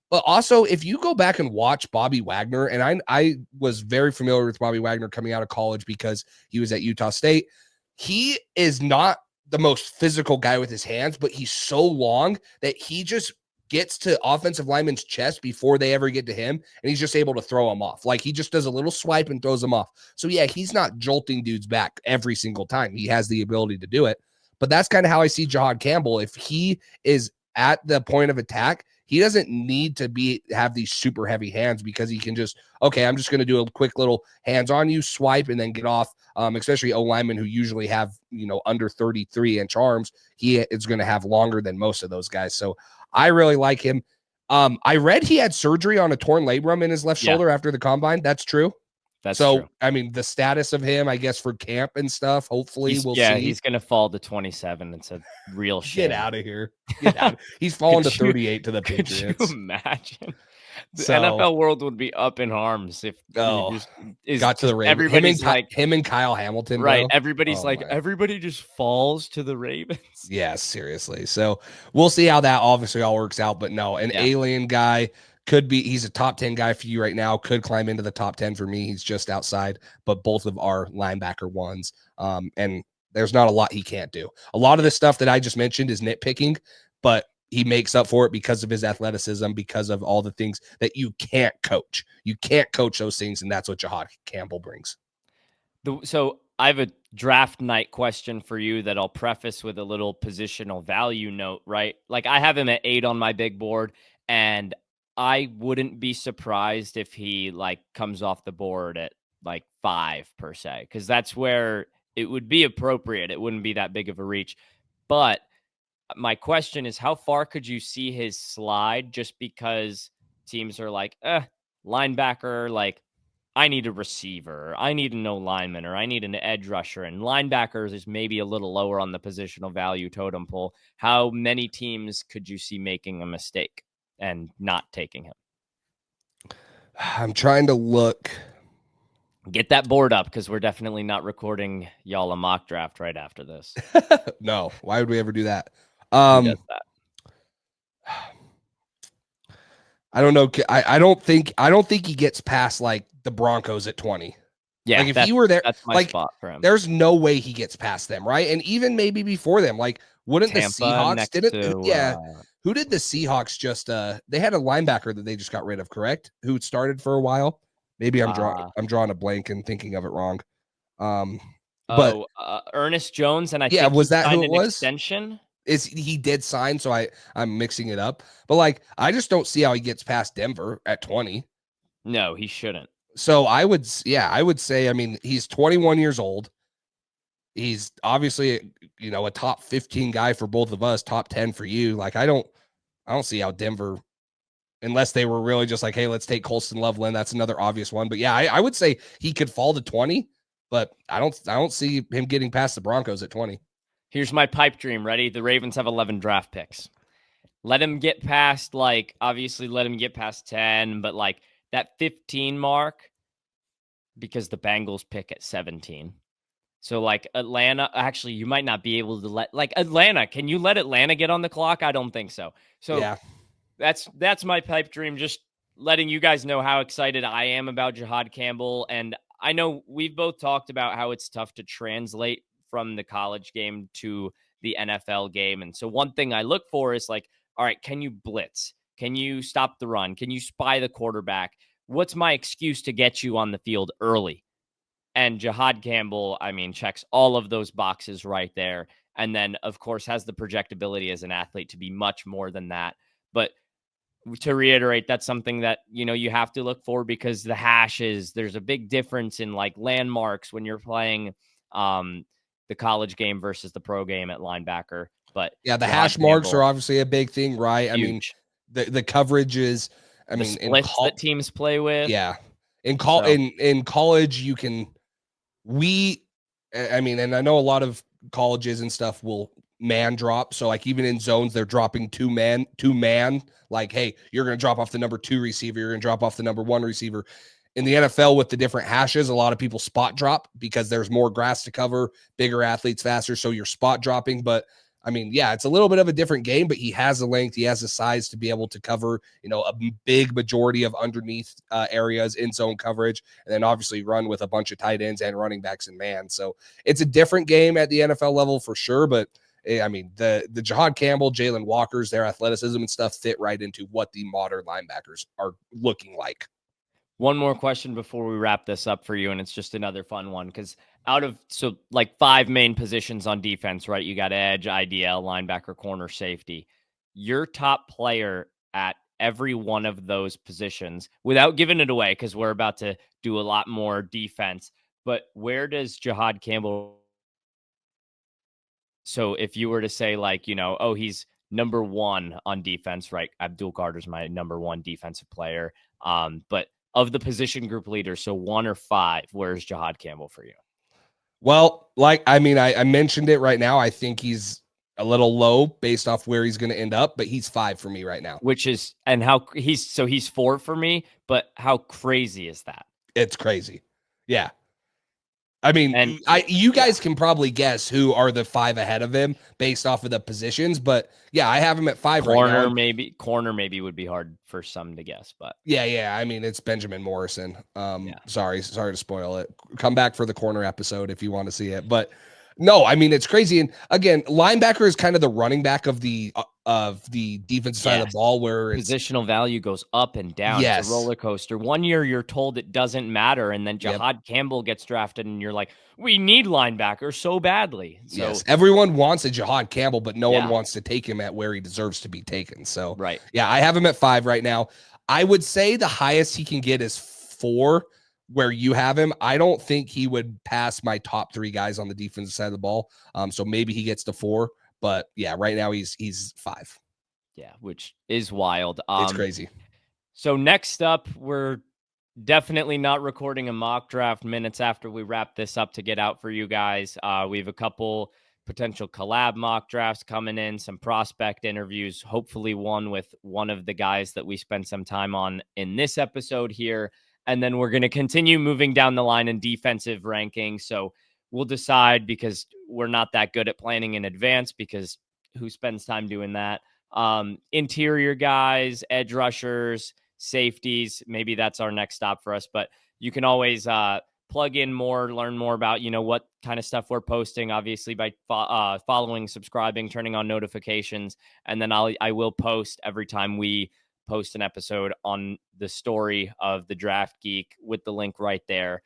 But also, if you go back and watch Bobby Wagner, and I was very familiar with Bobby Wagner coming out of college because he was at Utah State. He is not the most physical guy with his hands, but he's so long that he just gets to offensive linemen's chest before they ever get to him, and he's just able to throw them off. Like, he just does a little swipe and throws them off. So, yeah, he's not jolting dudes back every single time. He has the ability to do it. But that's kind of how I see Jahad Campbell. If he is at the point of attack, he doesn't need to have these super heavy hands because he can just, okay, I'm just going to do a quick little hands on you, swipe, and then get off. Especially O linemen who usually have, under 33-inch arms. He is going to have longer than most of those guys. So I really like him. I read he had surgery on a torn labrum in his left shoulder after the combine. That's true. That's true. I mean, the status of him, I guess, for camp and stuff, hopefully we'll see. He's going to fall to 27. It's a real shame. Get out of here. Get out. He's fallen to 38 to the Patriots. Could you imagine? The NFL world would be up in arms if got to the Ravens. Everybody's him and Kyle Hamilton, right? Bro. Everybody's everybody just falls to the Ravens. Yeah, seriously. So we'll see how that obviously all works out. But no, an alien guy he's a top 10 guy for you right now, could climb into the top 10 for me. He's just outside, but both of our linebacker ones. And there's not a lot he can't do. A lot of the stuff that I just mentioned is nitpicking, but he makes up for it because of his athleticism, because of all the things that you can't coach. You can't coach those things, and that's what Jahad Campbell brings. So I have a draft night question for you that I'll preface with a little positional value note, right? Like, I have him at 8 on my big board, and I wouldn't be surprised if he comes off the board at 5 per se, because that's where it would be appropriate. It wouldn't be that big of a reach. But my question is, how far could you see his slide just because teams are linebacker, I need a receiver, I need a no lineman, or I need an edge rusher, and linebackers is maybe a little lower on the positional value totem pole. How many teams could you see making a mistake and not taking him? I'm trying to look. Get that board up, because we're definitely not recording y'all a mock draft right after this. No, why would we ever do that? Who does that? I don't know. I don't think he gets past the Broncos at 20. Yeah, if he were there, that's my spot for him. There's no way he gets past them, right? And even maybe before them, wouldn't Tampa the Seahawks who did the Seahawks just they had a linebacker that they just got rid of, correct? Who started for a while? Maybe I'm drawing a blank and thinking of it wrong. Ernest Jones, and I think was that who it was? Extension. he did sign, so I'm mixing it up. But like, I just don't see how he gets past Denver at 20. No, he shouldn't. So I would say, I mean, he's 21 years old. He's obviously, a top 15 guy for both of us, top 10 for you. Like, I don't see how Denver, unless they were really just like, hey, let's take Colston Loveland. That's another obvious one. But yeah, I would say he could fall to 20, but I don't see him getting past the Broncos at 20. Here's my pipe dream. Ready? The Ravens have 11 draft picks. Let him get past, obviously let him get past 10, but that 15 mark, because the Bengals pick at 17. So Atlanta, actually, you might not be able to let Atlanta. Can you let Atlanta get on the clock? I don't think so. So Yeah, that's my pipe dream. Just letting you guys know how excited I am about Jahad Campbell. And I know we've both talked about how it's tough to translate from the college game to the NFL game. And so one thing I look for is all right, can you blitz? Can you stop the run? Can you spy the quarterback? What's my excuse to get you on the field early? And Jahad Campbell, I mean, checks all of those boxes right there. And then, of course, has the projectability as an athlete to be much more than that. But to reiterate, that's something that, you have to look for, because the hashes, there's a big difference in landmarks when you're playing the college game versus the pro game at linebacker. But yeah, the Jahad hash marks Campbell, are obviously a big thing, right? I mean, huge. the coverage is, The splits that teams play with. yeah, So, in college you can I mean, and I know a lot of colleges and stuff will man drop. So like even in zones, they're dropping two man. Like, hey, you're going to drop off the number 2 receiver. You're going to drop off the number 1 receiver. In the NFL with the different hashes, a lot of people spot drop because there's more grass to cover, bigger athletes faster. So you're spot dropping. But I mean, yeah, it's a little bit of a different game, but he has the length, he has the size to be able to cover, a big majority of underneath areas in zone coverage, and then obviously run with a bunch of tight ends and running backs and man. So it's a different game at the NFL level for sure, but I mean, the Jahad Campbell, Jalon Walkers, their athleticism and stuff fit right into what the modern linebackers are looking like. one more question before we wrap this up for you, and it's just another fun one, because out of 5 main positions on defense, right? You got edge, IDL, linebacker, corner, safety. Your top player at every one of those positions, without giving it away, because we're about to do a lot more defense, but where does Jahad Campbell? So if you were to say oh, he's number 1 on defense, right? Abdul Carter's my number 1 defensive player. But of the position group leaders, so 1 or 5, where's Jahad Campbell for you? Well, I mean, I mentioned it right now. I think he's a little low based off where he's going to end up, but he's 5 for me right now. Which is, and how he's 4 for me, but how crazy is that? It's crazy. Yeah. I mean, And you guys can probably guess who are the 5 ahead of him based off of the positions, but yeah, I have him at 5 right now. Corner maybe would be hard for some to guess, but yeah. I mean, it's Benjamin Morrison. Sorry to spoil it. Come back for the corner episode if you want to see it, but no, I mean, it's crazy. And again, linebacker is kind of the running back of the defensive side of the ball, where positional value goes up and down. Yes. It's a roller coaster. One year you're told it doesn't matter, and then Jahad Campbell gets drafted, and you're like, we need linebacker so badly. So, yes, everyone wants a Jahad Campbell, but no one wants to take him at where he deserves to be taken. So, right. Yeah, I have him at 5 right now. I would say the highest he can get is 4, where you have him. I don't think he would pass my top 3 guys on the defensive side of the ball. So maybe he gets to 4, but yeah, right now he's 5. Yeah, which is wild. It's crazy. So next up, we're definitely not recording a mock draft minutes after we wrap this up to get out for you guys. We have a couple potential collab mock drafts coming in, some prospect interviews, hopefully one with one of the guys that we spent some time on in this episode here. And then we're going to continue moving down the line in defensive rankings. So we'll decide, because we're not that good at planning in advance, because who spends time doing that? Interior guys, edge rushers, safeties. Maybe that's our next stop for us, but you can always plug in more, learn more about, what kind of stuff we're posting, obviously by following, subscribing, turning on notifications. And then I will post every time we post an episode on the story of the Draft Geek with the link right there.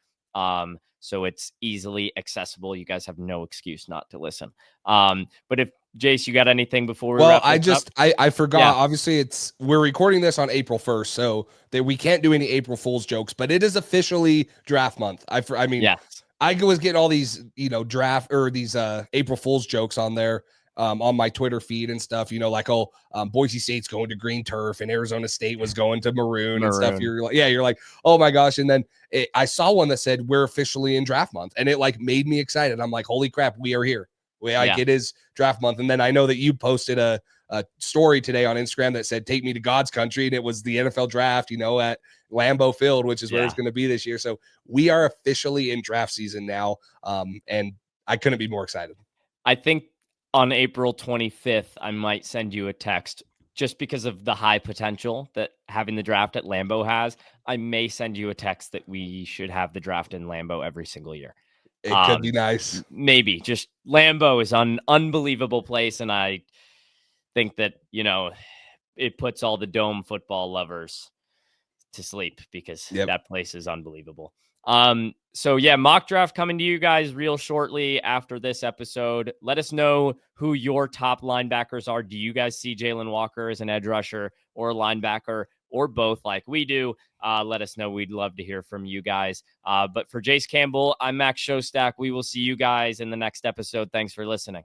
so it's easily accessible. You guys have no excuse not to listen. But if Jace, you got anything before we Well, wrap this up? I forgot. Yeah. Obviously, we're recording this on April 1st, so that we can't do any April Fool's jokes, but it is officially draft month. I mean, Yes. I was getting all these, draft or these April Fool's jokes on there on my Twitter feed and stuff, like, oh, Boise State's going to green turf and Arizona State was going to maroon and stuff. Maroon. You're like, oh my gosh. And then I saw one that said we're officially in draft month, and it like made me excited. I'm like, holy crap, we are here. It is draft month. And then I know that you posted a story today on Instagram that said, take me to God's country. And it was the NFL draft, at Lambeau Field, which is where it's going to be this year. So we are officially in draft season now. And I couldn't be more excited. I think on April 25th, I might send you a text just because of the high potential that having the draft at Lambeau has. I may send you a text that we should have the draft in Lambeau every single year. It could be nice. Maybe. Just Lambeau is an unbelievable place, and I think that, it puts all the dome football lovers to sleep because that place is unbelievable. So yeah, mock draft coming to you guys real shortly after this episode. Let us know who your top linebackers are. Do you guys see Jalon Walker as an edge rusher or a linebacker or both like we do? Let us know. We'd love to hear from you guys. But for Jace Campbell, I'm Max Showstack. We will see you guys in the next episode. Thanks for listening.